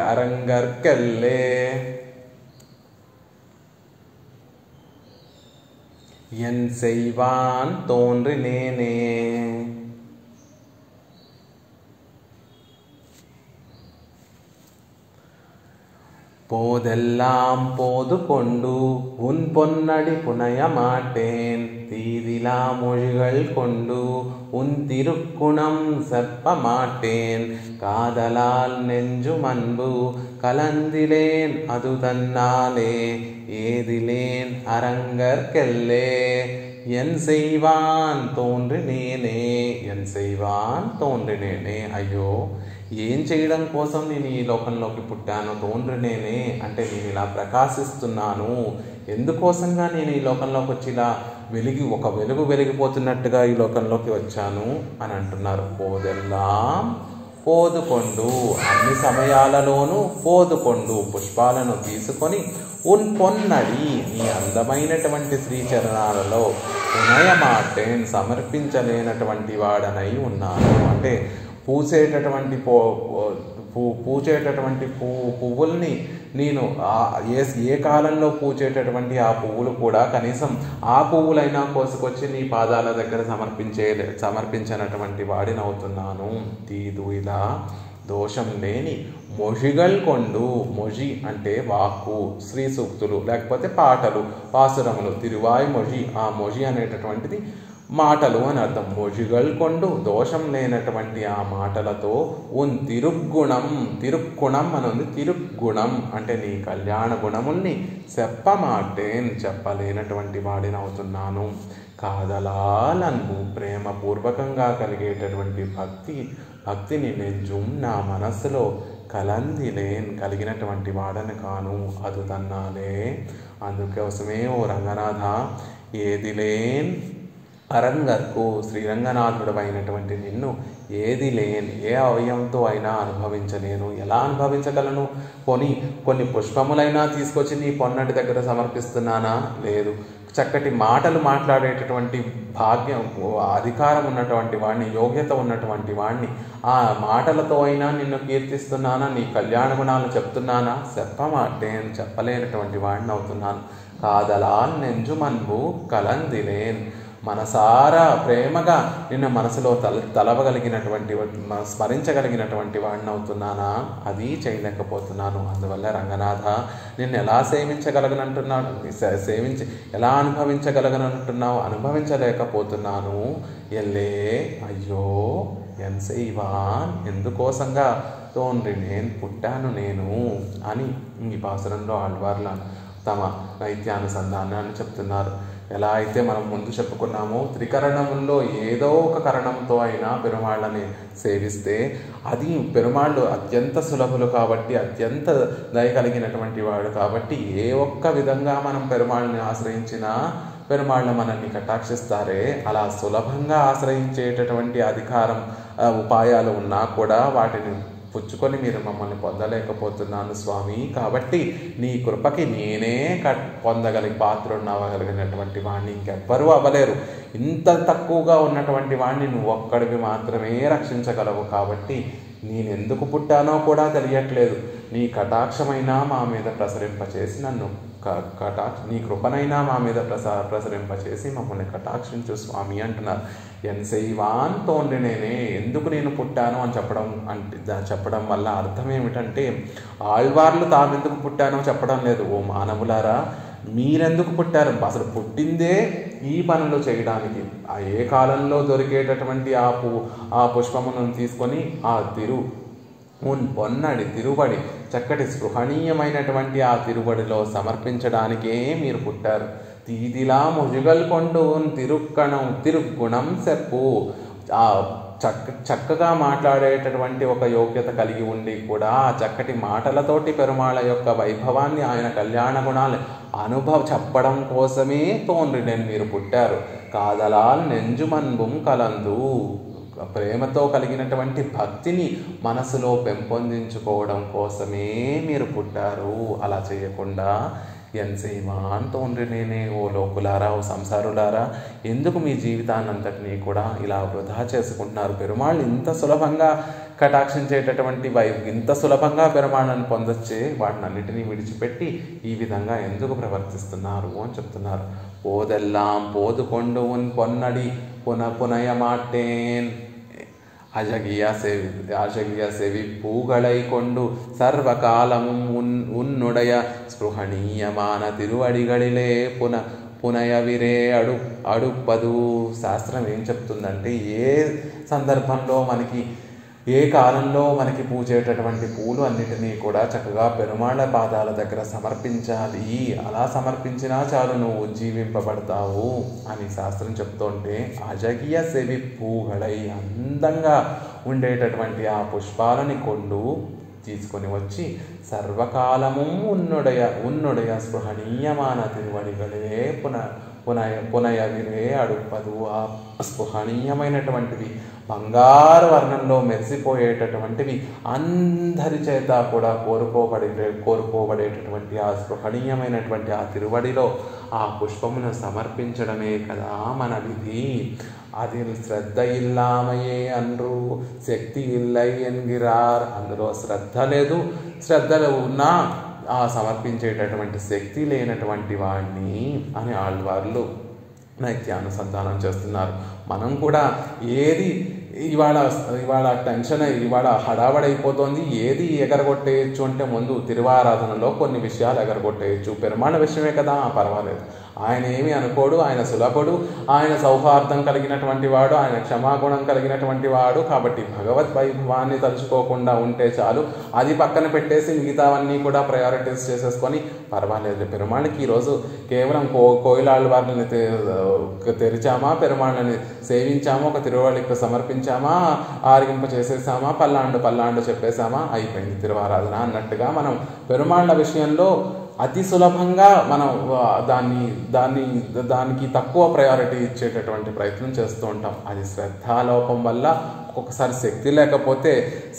என் செய்வான் தோன்றினேனே. போதெல்லாம் போது கொண்டு உன் பொன்னடி புனைய மாட்டேன். தீதிலா மொழிகள் கொண்டு உன் திருக்குணம் செப்ப மாட்டேன். காதலால் நெஞ்சும் அன்பு கலந்திலேன் அது தன்னாலே ஏதிலேன் அரங்கற்கெல்லே என் செய்வான் తోండ్రినేనే. అయ్యో, ఏం చేయడం కోసం నేను ఈ లోకంలోకి పుట్టాను? తోండ్రినేనే అంటే నేను ఇలా ప్రకాశిస్తున్నాను, ఎందుకోసంగా నేను ఈ లోకంలోకి వచ్చి ఇలా వెలుగు వెలిగిపోతున్నట్టుగా ఈ లోకంలోకి వచ్చాను అని అంటున్నారు. పోదెల్లాం పోదుకొండు, అన్ని సమయాలలోనూ పోదుకొండు, పుష్పాలను తీసుకొని ఉన్ పొన్నడి, నీ అందమైనటువంటి శ్రీచరణాలలో పునయమాటేన్, సమర్పించలేనటువంటి వాడనై ఉన్నాను. అంటే పూసేటటువంటి పువ్వుల్ని నేను ఏ కాలంలో పూచేటటువంటి ఆ పువ్వులు కూడా కనీసం ఆ పువ్వులైనా కోసుకొచ్చి నీ పాదాల దగ్గర సమర్పించినటువంటి వాడినవుతున్నాను. తీదు ఇలా దోషం లేని మొజిగల్ కొండు, మొజి అంటే వాక్కు, శ్రీ సూక్తులు లేకపోతే పాటలు, పాసురములు, తిరువాయి మొజి, ఆ మొజి అనేటటువంటిది మాటలు అని అర్థం. మొజిగల్ కొండు, దోషం లేనటువంటి ఆ మాటలతో ఉన్ తిరుక్కుణం అని ఉంది. తిరుక్కుణం అంటే నీ కళ్యాణ గుణముల్ని చెప్పమాటేన్, చెప్పలేనటువంటి వాడినవుతున్నాను. కాదలాలన్ను, ప్రేమపూర్వకంగా కలిగేటటువంటి భక్తిని నెంజుం, నా మనస్సులో కలందిలేన్, కలిగినటువంటి వాడని కాను, అది తన్నాలే. అందుకోసమే ఓ రంగనాథ, ఏదిలేన్ అరంగర్కు, శ్రీరంగనాథుడు అయినటువంటి నిన్ను ఏది లేని, ఏ అవయవంతో అయినా అనుభవించలేను. ఎలా అనుభవించగలను? కొన్ని పుష్పములైనా తీసుకొచ్చి నీ పొన్నటి దగ్గర సమర్పిస్తున్నానా? లేదు. చక్కటి మాటలు మాట్లాడేటటువంటి భాగ్యం, అధికారం ఉన్నటువంటి వాడిని, యోగ్యత ఉన్నటువంటి వాడిని, ఆ మాటలతో అయినా నిన్ను కీర్తిస్తున్నానా? నీ కళ్యాణ గుణాలు చెప్తున్నానా? చెప్పమాటేన్, చెప్పలేనటువంటి వాడిని అవుతున్నాను. కాదలాల్ నెంజుమన్బు కలందిలేన్, మనసారా ప్రేమగా నిన్ను మనసులో తలవగలిగినటువంటి స్మరించగలిగినటువంటి వాడిని అవుతున్నానా? అది చేయలేకపోతున్నాను. అందువల్ల రంగనాథ, నిన్ను ఎలా సేవించగలగనంటున్నాను, ఎలా అనుభవించగలగనంటున్నావు? అనుభవించలేకపోతున్నాను. ఎల్లే అయ్యో ఎన్ செய்வான், ఎందుకోసంగా తోన్రినేన్ పుట్టాను నేను అని ఈ పాసురంలో ఆళ్వార్ల తమ నైత్యానుసంధానాన్ని చెప్తున్నారు. ఎలా అయితే మనం ముందు చెప్పుకున్నామో, త్రికరణముల్లో ఏదో ఒక కరణంతో అయినా పెరుమాళ్ళని సేవిస్తే అది పెరుమాళ్ళు అత్యంత సులభులు కాబట్టి, అత్యంత దయ కలిగినటువంటి వాడు కాబట్టి, ఏ ఒక్క విధంగా మనం పెరుమాళ్ళని ఆశ్రయించినా పెరుమాళ్ళ మనల్ని కటాక్షిస్తారే. అలా సులభంగా ఆశ్రయించేటటువంటి అధికారం ఉపాయాలు ఉన్నా కూడా వాటిని పుచ్చుకొని మీరు మమ్మల్ని పొందలేకపోతున్నాను స్వామి. కాబట్టి నీ కృపకి నేనే పాత్రున్నవగలిగినటువంటి వాడిని ఇంకెవ్వరూ అవ్వలేరు. ఇంత తక్కువగా ఉన్నటువంటి వాడిని నువ్వు ఒక్కడివి మాత్రమే రక్షించగలవు. కాబట్టి నేనెందుకు పుట్టానో కూడా తెలియట్లేదు. నీ కటాక్షమైనా మా మీద ప్రసరింపచేసి నన్ను నీ కృపనైనా మా మీద ప్రసరింపచేసి మమ్మల్ని కటాక్షించు స్వామి అంటున్నారు. ఎన్ செய்வான் తోన్రినేనే, ఎందుకు నేను పుట్టాను అని చెప్పడం వల్ల అర్థం ఏమిటంటే, ఆళ్వార్లు తామెందుకు పుట్టానో చెప్పడం లేదు. ఓ మానవులారా, మీరెందుకు పుట్టారు? అసలు పుట్టిందే ఈ పనులు చేయడానికి. ఏ కాలంలో దొరికేటటువంటి ఆ పుష్పమును తీసుకొని ఆ పొన్నడి తిరుబడి, చక్కటి స్పృహణీయమైనటువంటి ఆ తిరుబడిలో సమర్పించడానికే మీరు పుట్టారు. తీదిలా ముజుగల్ కొండు తిరుగుణం చెప్పు. ఆ చక్కగా మాట్లాడేటటువంటి ఒక యోగ్యత కలిగి ఉండి కూడా ఆ చక్కటి మాటలతోటి పెరుమాళ యొక్క వైభవాన్ని, ఆయన కళ్యాణ గుణాలు చెప్పడం కోసమే తోన్రినేన్ మీరు పుట్టారు. కాదలాల్ నెంజుమన్బుం కలందు, ప్రేమతో కలిగినటువంటి భక్తిని మనసులో పెంపొందించుకోవడం కోసమే మీరు పుట్టారు. అలా చేయకుండా ఎన్ செய்வான் తోన్రినేనే, ఓ లోకులారా, ఓ సంసారులారా, ఎందుకు మీ జీవితాన్ని అంతటినీ కూడా ఇలా వృధా చేసుకుంటున్నారు? పెరుమాళ్ళు ఇంత సులభంగా కటాక్షించేటటువంటి ఇంత సులభంగా పెరుమాళ్ళని పొందొచ్చే వాటిని అన్నిటినీ విడిచిపెట్టి ఈ విధంగా ఎందుకు ప్రవర్తిస్తున్నారు అని చెప్తున్నారు. పోదెల్లాం పోదుకొండు ఉన్ పొన్నడి పునయ మాట్టేన్ అజగియ సెవి పూగళై కొండు సర్వకాలముం ఉన్నుడయ స్పృహణీయమాన తిరువడిగడిలే పునయవిరే అడుప్పదు. శాస్త్రం ఏం చెప్తుందంటే, ఏ సందర్భంలో ఏ కాలంలో మనకి పూజేటటువంటి పూలు అన్నిటినీ కూడా చక్కగా పెరుమాళ్ళ పాదాల దగ్గర సమర్పించాలి. అలా సమర్పించినా చాలు నువ్వు ఉజ్జీవింపబడతావు అని శాస్త్రం చెప్తుంటే, అజగియ సెవి పూగళై, అందంగా ఉండేటటువంటి ఆ పుష్పాలని తీసుకొని వచ్చి సర్వకాలము ఉన్నుడయ స్పృహణీయమాన తిరువడిగడే పునయవిరే అడుప్పదు. ఆ స్పృహణీయమైనటువంటివి, బంగారు వర్ణంలో మెరిసిపోయేటటువంటివి, అందరి చేత కూడా కోరుకోబడేటటువంటి ఆ స్పృహణీయమైనటువంటి ఆ తిరువడిలో ఆ పుష్పమును సమర్పించడమే కదా మన విధి. అది శ్రద్ధ ఇల్లామయే అన్రు శక్తి ఇల్లై ఎన్గిరార్. అందులో శ్రద్ధ లేదు, శ్రద్ధలు ఉన్నా ఆ సమర్పించేటటువంటి శక్తి లేనటువంటి వాడిని అని ఆళ్వార్లు నైత్యానుసంధానం చేస్తున్నారు. మనం కూడా ఏది ఇవాళ టెన్షన్, ఇవాళ హడావడైపోతుంది, ఏది ఎగరగొట్టేయచ్చు అంటే ముందు తిరువారాధనలో కొన్ని విషయాలు ఎగరగొట్టేయచ్చు. పెరుమాళ విషయమే కదా, పర్వాలేదు, ఆయన ఏమి అనుకోడు, ఆయన సులభుడు, ఆయన సౌహార్దం కలిగినటువంటి వాడు, ఆయన క్షమాగుణం కలిగినటువంటి వాడు. కాబట్టి భగవద్ వైభవాన్ని తలుచుకోకుండా ఉంటే చాలు. అది పక్కన పెట్టేసి మిగతావన్నీ కూడా ప్రయారిటీస్ చేసేసుకొని పర్వాలేదు. పెరుమాళ్ళకి ఈరోజు కేవలం కోయిలాళ్ళవారిని తెరిచామా, పెరుమాళ్ళని సేవించామా, ఒక తిరువళికి సమర్పించామా, ఆరగింప చేసేసామా, పల్లాండు చెప్పేసామా, అయిపోయింది తిరువారాధన అన్నట్టుగా మనం పెరుమాళ్ళ విషయంలో అతి సులభంగా మనం దానికి తక్కువ ప్రయారిటీ ఇచ్చేటటువంటి ప్రయత్నం చేస్తూ ఉంటాం. అది శ్రద్ధాలోపం వల్ల. ఒక్కొక్కసారి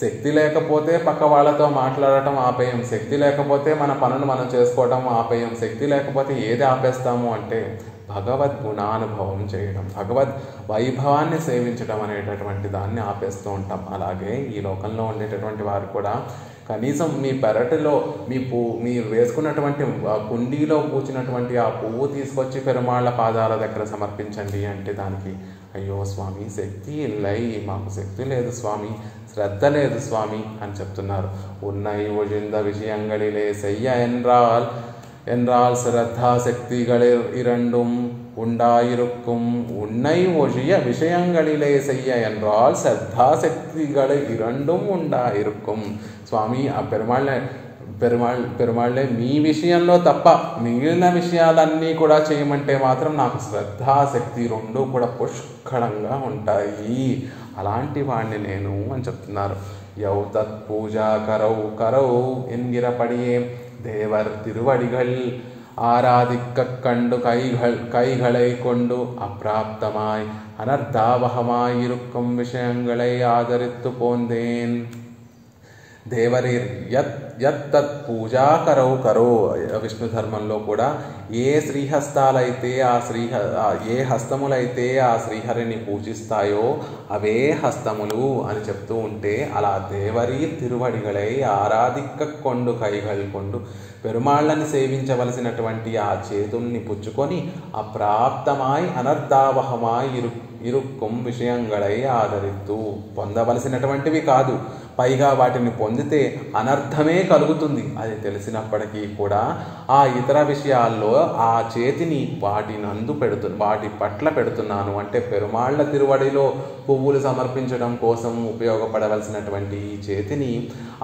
శక్తి లేకపోతే పక్క వాళ్ళతో మాట్లాడటం ఆపేయం, శక్తి లేకపోతే మన పనులు మనం చేసుకోవటం ఆపేయం, శక్తి లేకపోతే ఏది ఆపేస్తాము అంటే భగవద్ గుణానుభవం చేయడం, భగవద్ వైభవాన్ని సేవించడం అనేటటువంటి దాన్ని ఆపేస్తూ ఉంటాం. అలాగే ఈ లోకంలో ఉండేటటువంటి వారు కూడా కనీసం మీ పెరటిలో మీరు వేసుకున్నటువంటి కుండీలో పూచినటువంటి ఆ పువ్వు తీసుకొచ్చి పెరుమాళ్ళ పాదాల దగ్గర సమర్పించండి అంటే దానికి అయ్యో స్వామి శక్తి ఇల్లై, మాకు శక్తి లేదు స్వామి, శ్రద్ధ లేదు స్వామి అని చెప్తున్నారు. ఉన్నై ఒజింద విషయంగళిలే செய்ய என்றால் శ్రద్ధా శక్తిகள் இரண்டும் உண்டாயிருக்கும். உன்னை ஒழிய விஷயங்களிலே செய்ய என்றால் శ్రద్ధా శక్తిகள் இரண்டும் உண்டாயிருக்கும். స్వామి ఆ పెరుమాళ్ళే మీ విషయంలో తప్ప మిగిలిన విషయాలన్నీ కూడా చేయమంటే మాత్రం నాకు శ్రద్ధాశక్తి రెండు కూడా పుష్కలంగా ఉంటాయి, అలాంటి వాణ్ణి నేను అని చెప్తున్నారు. యౌ తత్ పూజా కరౌ ఎన్గిరపడియే தேவர் திருவடிகள் ஆராதிக்க கண்டு கைகளை கொண்டு அப்பிராப்தமாய் அனர்த்தாவகமாயிருக்கும் விஷயங்களை ஆதரித்து போந்தேன். దేవరీర్ యత్ పూజా కరో విష్ణు ధర్మంలో కూడా ఏ శ్రీహస్తాలైతే ఏ హస్తములైతే ఆ శ్రీహరిని పూజిస్తాయో అవే హస్తములు అని చెప్తూ ఉంటే, అలా దేవరీర్ తిరువడిగలై ఆరాధిక్క కొండు కైగల్ కొండు పెరుమాళ్ళని సేవించవలసినటువంటి ఆ చేతుల్ని పుచ్చుకొని అప్రాప్తమాయ్ అనర్ధావహమాయ్ ఇరుక్కుం విషయంగళై ఆదరిత్తు, పొందవలసినటువంటివి కాదు, పైగా వాటిని పొందితే అనర్థమే కలుగుతుంది అది తెలిసినప్పటికీ కూడా ఆ ఇతర విషయాల్లో ఆ చేతిని వాటి పట్ల పెడుతున్నాను. అంటే పెరుమాళ్ళ తిరువడిలో పువ్వులు సమర్పించడం కోసం ఉపయోగపడవలసినటువంటి ఈ చేతిని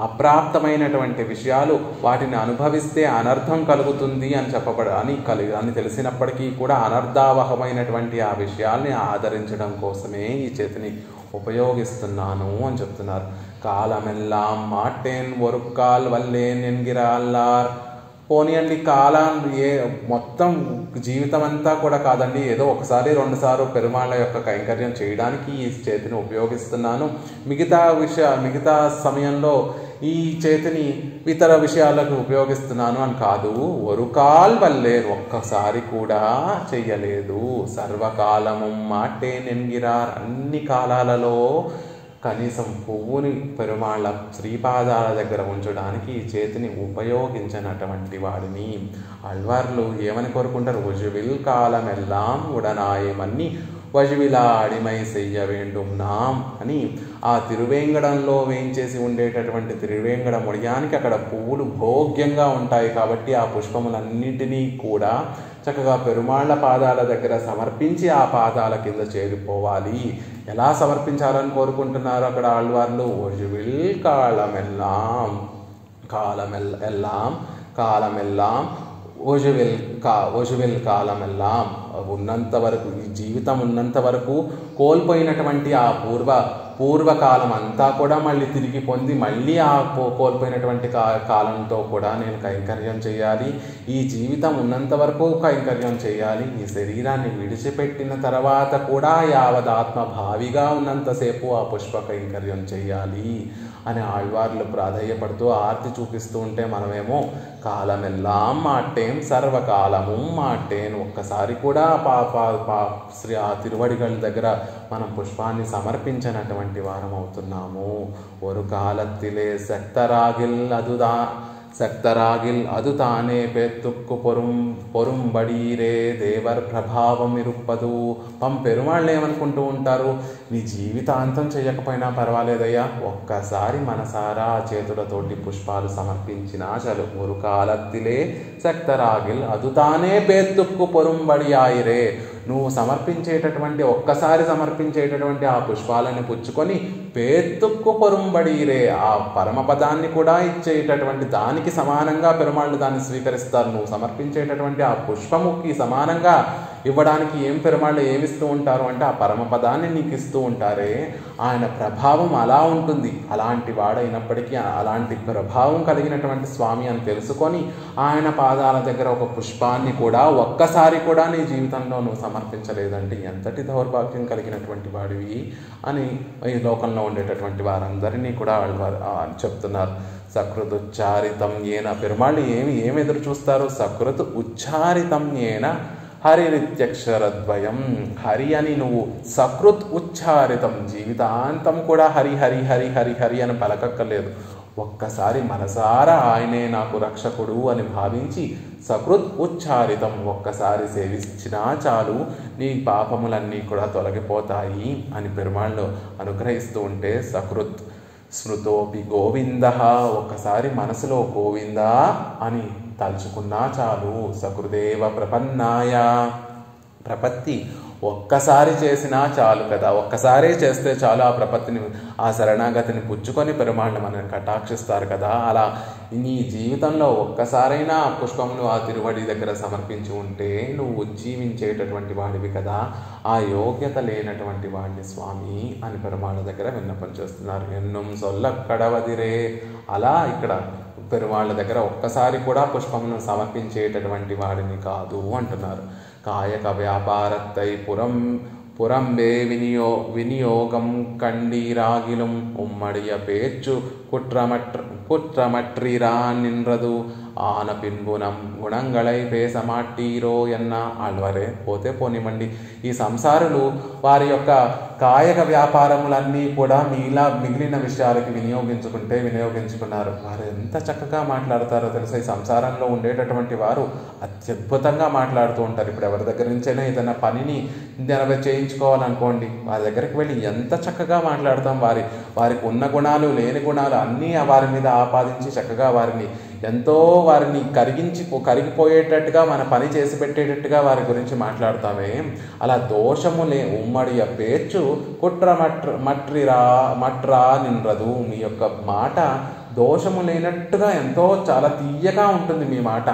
అప్రాప్తమైనటువంటి విషయాలు వాటిని అనుభవిస్తే అనర్థం కలుగుతుంది అని తెలిసినప్పటికీ కూడా అనర్థావహమైనటువంటి ఆ విషయాల్ని ఆదరించడం కోసమే ఈ చేతిని ఉపయోగిస్తున్నాను అని చెప్తున్నారు. కాలమెల్లాం మాటేన్ ఒరుక్కాల్ వల్లేన్ ఎన్గిరాల్లార్. పోనీయండి, మొత్తం జీవితం అంతా కూడా కాదండి, ఏదో ఒకసారి రెండుసార్లు పెరుమాళ్ళ యొక్క కైంకర్యం చేయడానికి ఈ చేతిని ఉపయోగిస్తున్నాను, మిగతా సమయంలో ఈ చేతిని ఇతర విషయాలకు ఉపయోగిస్తున్నాను అని కాదు. ఒరుకాల్ వల్లేరు, ఒక్కసారి కూడా చెయ్యలేదు. సర్వకాలము మాటే నెన్గిరార్, అన్ని కాలాలలో కనీసం పువ్వుని పెరుమాళ్ళ శ్రీపాదాల దగ్గర ఉంచడానికి ఈ చేతిని ఉపయోగించినటువంటి వాడిని. ఆళ్వార్లు ఏమని కోరుకుంటారు? ఒజువిల్ కాలమెల్లాం ఉడనాయమన్ని వజువిలా అడిమై చెయ్య వేండుం నాం అని. ఆ తిరువేంగడంలో వేయించేసి ఉండేటటువంటి తిరువేంగడ ముడియానికి అక్కడ పువ్వులు భోగ్యంగా ఉంటాయి కాబట్టి ఆ పుష్పములన్నింటినీ కూడా చక్కగా పెరుమాళ్ళ పాదాల దగ్గర సమర్పించి ఆ పాదాల కింద చేరిపోవాలి. ఎలా సమర్పించాలని కోరుకుంటున్నారు అక్కడ ఆళ్వార్లు? ఒజువిల్ కాలమెల్లాం ఒజువిల్ కాలమెల్లాం, ఉన్నంత వరకు, ఈ జీవితం ఉన్నంత వరకు కోల్పోయినటువంటి ఆ పూర్వకాలం అంతా కూడా మళ్ళీ తిరిగి పొంది మళ్ళీ ఆ కోల్పోయినటువంటి కాలంతో కూడా నేను కైంకర్యం చేయాలి. ఈ జీవితం ఉన్నంత వరకు కైంకర్యం చేయాలి. ఈ శరీరాన్ని విడిచిపెట్టిన తర్వాత కూడా యావదాత్మ భావిగా ఉన్నంతసేపు ఆ పుష్ప కైంకర్యం చేయాలి అని ఆళ్వార్లు ప్రాధేయపడుతూ ఆర్తి చూపిస్తూ ఉంటే మనమేమో కాలమెల్లాం మాటేం సర్వకాలము మాటేను, ఒక్కసారి కూడా శ్రీ ఆ తిరువడిగల దగ్గర మనం పుష్పాన్ని సమర్పించినటువంటి వారం అవుతున్నాము. ఒక కాలத்திலே சக்தராகில் அது தானே பேத்துக்கு పొరుంబడీరే దేవర్ ప్రభావం ఇరుప్పదు. పెరుమాళ్ళు ఏమనుకుంటూ ఉంటారు? నీ జీవితాంతం చేయకపోయినా పర్వాలేదయ్యా, ఒక్కసారి మనసారా చేతులతోటి పుష్పాలు సమర్పించినా చాలు. ఒక కాలத்திலே சக்தராகில் அது தானே பேத்துக்கு పొరుంబడియాయిరే, నువ్వు ఒక్కసారి సమర్పించేటటువంటి ఆ పుష్పాలను పుచ్చుకొని పేత్తుక్కు పొరుంబడీరే, ఆ పరమపదాన్ని కూడా ఇచ్చేటటువంటి దానికి సమానంగా పెరుమాళ్ళు దాన్ని స్వీకరిస్తారు. నువ్వు సమర్పించేటటువంటి ఆ పుష్పముకి సమానంగా ఇవ్వడానికి పెరుమాళ్ళు ఏమిస్తూ ఉంటారు అంటే ఆ పరమపదాన్ని నీకు ఇస్తూ ఉంటారే, ఆయన ప్రభావం అలా ఉంటుంది. అలాంటి వాడైనప్పటికీ అలాంటి ప్రభావం కలిగినటువంటి స్వామి అని తెలుసుకొని ఆయన పాదాల దగ్గర ఒక పుష్పాన్ని కూడా ఒక్కసారి కూడా నీ జీవితంలో నువ్వు సమర్పించలేదంటే ఎంతటి దౌర్భాగ్యం కలిగినటువంటి వాడివి అని ఈ లోకంలో ఉండేటటువంటి వారందరినీ కూడా చెప్తున్నారు. సకృత్ ఉచ్చారితం ఏన, పెరుమాళ్ళు ఏమి ఎదురు చూస్తారు? సకృత్ ఉచ్చారితం ఏన హరిరిత్యక్షరద్వయం, హరి అని నువ్వు సకృత్ ఉచ్చారితం, జీవితాంతం కూడా హరి హరి హరి హరి హరి అని పలకక్కర్లేదు. ఒక్కసారి మనసారా ఆయనే నాకు రక్షకుడు అని భావించి సకృత్ ఉచ్చారితం ఒక్కసారి సేవించినా చాలు నీ పాపములన్నీ కూడా తొలగిపోతాయి అని పెరుమాళ్ళు అనుగ్రహిస్తూ ఉంటే సకృత్ స్మృతోపి గోవింద ఒక్కసారి మనసులో గోవింద అని తలుచుకున్నా చాలు సకృదేవ ప్రపన్నాయ ప్రపత్తి ఒక్కసారి చేసినా చాలు కదా, ఒక్కసారే చేస్తే చాలు ఆ ప్రపత్తిని ఆ శరణాగతిని పుచ్చుకొని పెరుమాళ్ళు మనల్ని కటాక్షిస్తారు కదా. అలా నీ జీవితంలో ఒక్కసారైనా ఆ పుష్పమును ఆ తిరువడి దగ్గర సమర్పించి ఉంటే నువ్వు ఉజ్జీవించేటటువంటి వాడివి కదా. ఆ యోగ్యత లేనటువంటి వాడిని స్వామి అని పెరుమాళ్ళ దగ్గర విన్నపం చేస్తున్నారు. ఎన్నుం సొల్లక్కడవదిరే అలా ఇక్కడ పెరుమాళ్ళ దగ్గర ఒక్కసారి కూడా పుష్పమును సమర్పించేటటువంటి వాడిని కాదు అంటున్నారు. కాయక వ్యాపారత్తై పురంబే వినియోగం కండీరాగిலும் ఉమ్మడియ పేచ్చు குற்றமற்றிரா நின்றது ఆన పిన్గుణం గుణంగళై పేసమాటీరో ఎన్న ఆళ్వరే పోతే పోనివ్వండి. ఈ సంసారులు వారి యొక్క కాయక వ్యాపారములన్నీ కూడా మీలా మిగిలిన విషయాలకి వినియోగించుకున్నారు. వారు ఎంత చక్కగా మాట్లాడతారో తెలుసా. ఈ సంసారంలో ఉండేటటువంటి వారు అత్యద్భుతంగా మాట్లాడుతూ ఉంటారు. ఇప్పుడు ఎవరి దగ్గర నుంచైనా ఏదైనా పనిని చేయించుకోవాలనుకోండి, వారి దగ్గరికి వెళ్ళి ఎంత చక్కగా మాట్లాడతాం. వారికి ఉన్న గుణాలు లేని గుణాలు అన్నీ వారి మీద ఆపాదించి చక్కగా వారిని కరిగిపోయేటట్టుగా మన పని చేసి పెట్టేటట్టుగా వారి గురించి మాట్లాడతామే. అలా దోషములే ఉమ్మడియ పేర్చు మట్రా నిన్రదు. మీ యొక్క మాట దోషము లేనట్టుగా ఎంతో చాలా తీయగా ఉంటుంది మీ మాట.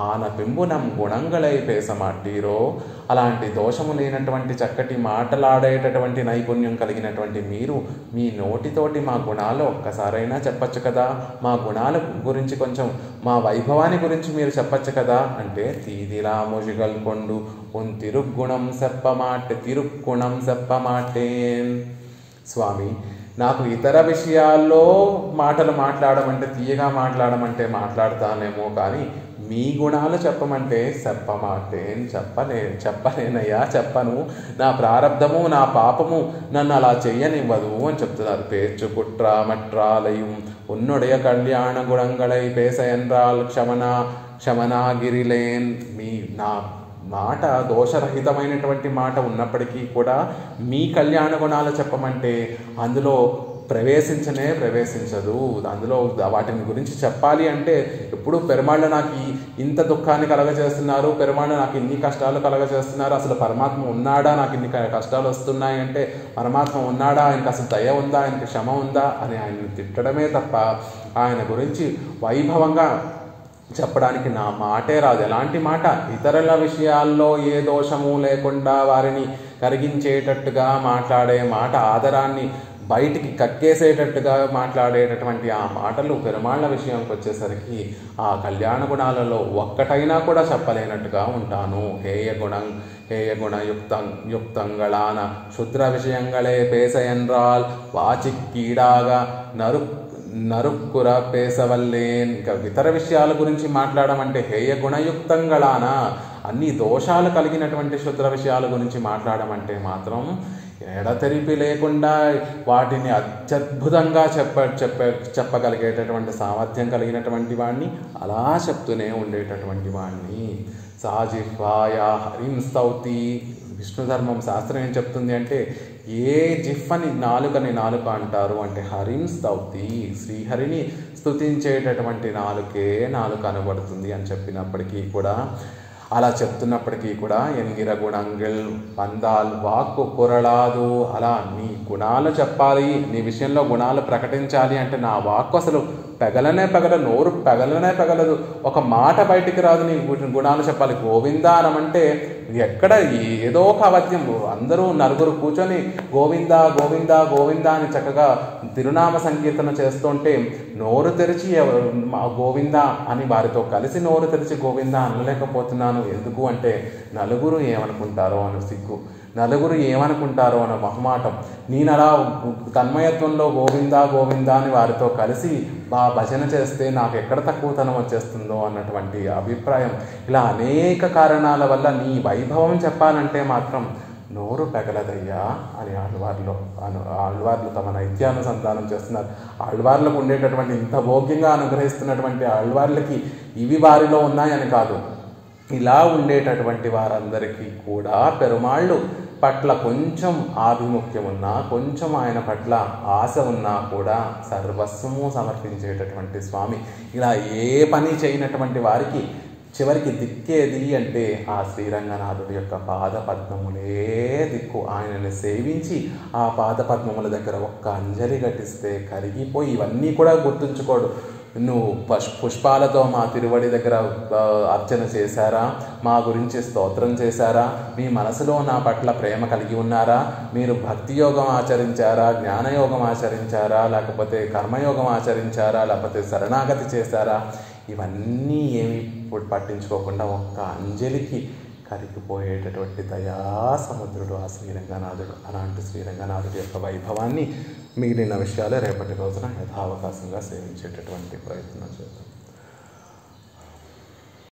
ఆన పెంబునం గుణంగళై పేసమాటీరో. అలాంటి దోషము లేనటువంటి చక్కటి మాటలాడేటటువంటి నైపుణ్యం కలిగినటువంటి మీరు మీ నోటితోటి మా గుణాలు ఒక్కసారైనా చెప్పచ్చు కదా, మా గుణాల గురించి కొంచెం మా వైభవాన్ని గురించి మీరు చెప్పచ్చు కదా అంటే తీదిలా ముజిగల్కొండు తిరుగుణం చెప్పమాటేన్. స్వామి, నాకు ఇతర విషయాల్లో మాటలు మాట్లాడమంటే తీయగా మాట్లాడమంటే మాట్లాడతానేమో, కానీ మీ గుణాలు చెప్పమంటే చెప్పలేనయ్యా, చెప్పను. నా ప్రారంధము నా పాపము నన్ను అలా చెయ్యనివ్వదు అని చెప్తున్నారు. పేర్చు కుట్ర మట్రాలయం ఉన్నుடைய కళ్యాణ గుణంగళై పేసయన్రాల్ క్షమనాగిరిలేన్. నా మాట దోషరహితమైనటువంటి మాట ఉన్నప్పటికీ కూడా మీ కళ్యాణ గుణాలు చెప్పమంటే అందులో ప్రవేశించదు. అందులో వాటిని గురించి చెప్పాలి అంటే ఎప్పుడు పెరుమాళ్ళు నాకు ఇంత దుఃఖాన్ని కలగజేస్తున్నారు, పెరుమాళ్ళు నాకు ఇన్ని కష్టాలు కలగజేస్తున్నారు, అసలు పరమాత్మ ఉన్నాడా, నాకు ఇన్ని కష్టాలు వస్తున్నాయి అంటే పరమాత్మ ఉన్నాడా, ఆయనకు అసలు దయ ఉందా, ఆయనకి క్షమ ఉందా అని ఆయన్ని తిట్టడమే తప్ప ఆయన గురించి వైభవంగా చెప్పడానికి నా మాటే రాదు. ఎలాంటి మాట? ఇతరుల విషయాల్లో ఏ దోషము లేకుండా వారిని కరిగించేటట్టుగా మాట్లాడే మాట, ఆదరాన్ని బయటికి కక్కేసేటట్టుగా మాట్లాడేటటువంటి ఆ మాటలు పెరుమాళ్ళ విషయంకి వచ్చేసరికి ఆ కళ్యాణ గుణాలలో ఒక్కటైనా కూడా చెప్పలేనట్టుగా ఉంటాను. హేయ గుణయుక్తంగళాన శుద్ర విషయంగళే పేసయన్రాల్ వాచిక్కీడాగా నరుక్కుర పేసవల్లేన్. ఇంకా ఇతర విషయాల గురించి మాట్లాడమంటే హేయ గుణయుక్తంగళాన అన్ని దోషాలు కలిగినటువంటి శుద్ర విషయాల గురించి మాట్లాడమంటే మాత్రం ఎడతెరిపి లేకుండా వాటిని అత్యద్భుతంగా చెప్పగలిగేటటువంటి సామర్థ్యం కలిగినటువంటి వాడిని, అలా చెప్తూనే ఉండేటటువంటి వాడిని. సాజిహ్వాయ హరిం స్తౌతి. విష్ణు ధర్మం శాస్త్రం ఏం చెప్తుంది అంటే ఏ జిహ్వని నాలుకని నాలుక అంటారు అంటే హరిం స్తౌతి, శ్రీహరిని స్తుతించేటటువంటి నాలుకే నాలుక అనబడుతుంది అని చెప్పినప్పటికీ కూడా, అలా చెప్తున్నప్పటికీ కూడా ఎన్గిర గుణంగిల్ పందాల్ వాక్కు పొరలాదు. అలా నీ గుణాలు చెప్పాలి, నీ విషయంలో గుణాలు ప్రకటించాలి అంటే నా వాక్కు అసలు నోరు పెగలదు, ఒక మాట బయటికి రాదు. నీ గుణాలు చెప్పాలి. గోవిందా అనమంటే ఎక్కడ ఏదో ఒక అవధ్యం, అందరూ నలుగురు కూర్చొని గోవిందా గోవిందా గోవిందా అని చక్కగా తిరునామ సంకీర్తన చేస్తుంటే నోరు తెరిచి గోవిందా అని వారితో కలిసి నోరు తెరిచి గోవిందా అనలేకపోతున్నాను. ఎందుకు అంటే నలుగురు ఏమనుకుంటారో అని సిగ్గు, నలుగురు ఏమనుకుంటారో అన్న మొహమాటం. నేను అలా తన్మయత్వంలో గోవిందా గోవిందా అని వారితో కలిసి భజన చేస్తే నాకు ఎక్కడ తక్కువతనం వచ్చేస్తుందో అన్నటువంటి అభిప్రాయం. ఇలా అనేక కారణాల వల్ల నీ వైభవం చెప్పాలంటే మాత్రం నోరు పెగలదయ్యా అని ఆళ్వార్లు తమ నైత్యానుసంధానం చేస్తున్నారు. ఆళ్వార్లకు ఉండేటటువంటి ఇంత భోగ్యంగా అనుగ్రహిస్తున్నటువంటి ఆళ్వార్లకి ఇవి వారిలో ఉన్నాయని కాదు, ఇలా ఉండేటటువంటి వారందరికీ కూడా పెరుమాళ్ళు పట్ల కొంచెం ఆభిముఖ్యం ఉన్నా, కొంచెం ఆయన పట్ల ఆశ ఉన్నా కూడా సర్వస్వము సమర్పించేటటువంటి స్వామి. ఇలా ఏ పని చేయనటువంటి వారికి చివరికి దిక్కేది అంటే ఆ శ్రీరంగనాథుడి యొక్క పాదపద్మములే దిక్కు. ఆయనని సేవించి ఆ పాదపద్మముల దగ్గర ఒక్క అంజలి ఘటిస్తే కరిగిపోయి, ఇవన్నీ కూడా గుర్తుంచుకోడు. నువ్వు పుష్పాలతో మా తిరువడి దగ్గర అర్చన చేశారా, మా గురించి స్తోత్రం చేశారా, మీ మనసులో నా పట్ల ప్రేమ కలిగి ఉన్నారా, మీరు భక్తి యోగం ఆచరించారా, జ్ఞానయోగం ఆచరించారా, లేకపోతే కర్మయోగం ఆచరించారా, లేకపోతే శరణాగతి చేశారా, ఇవన్నీ ఏమి పట్టించుకోకుండా ఒక్క అంజలికి కరిగిపోయేటటువంటి దయాసముద్రుడు ఆ శ్రీరంగనాథుడు. అలాంటి శ్రీరంగనాథుడి యొక్క వైభవాన్ని మిగిలిన విషయాలు రేపటి రోజున యథావకాశంగా సేవించేటటువంటి ప్రయత్నం చేద్దాం.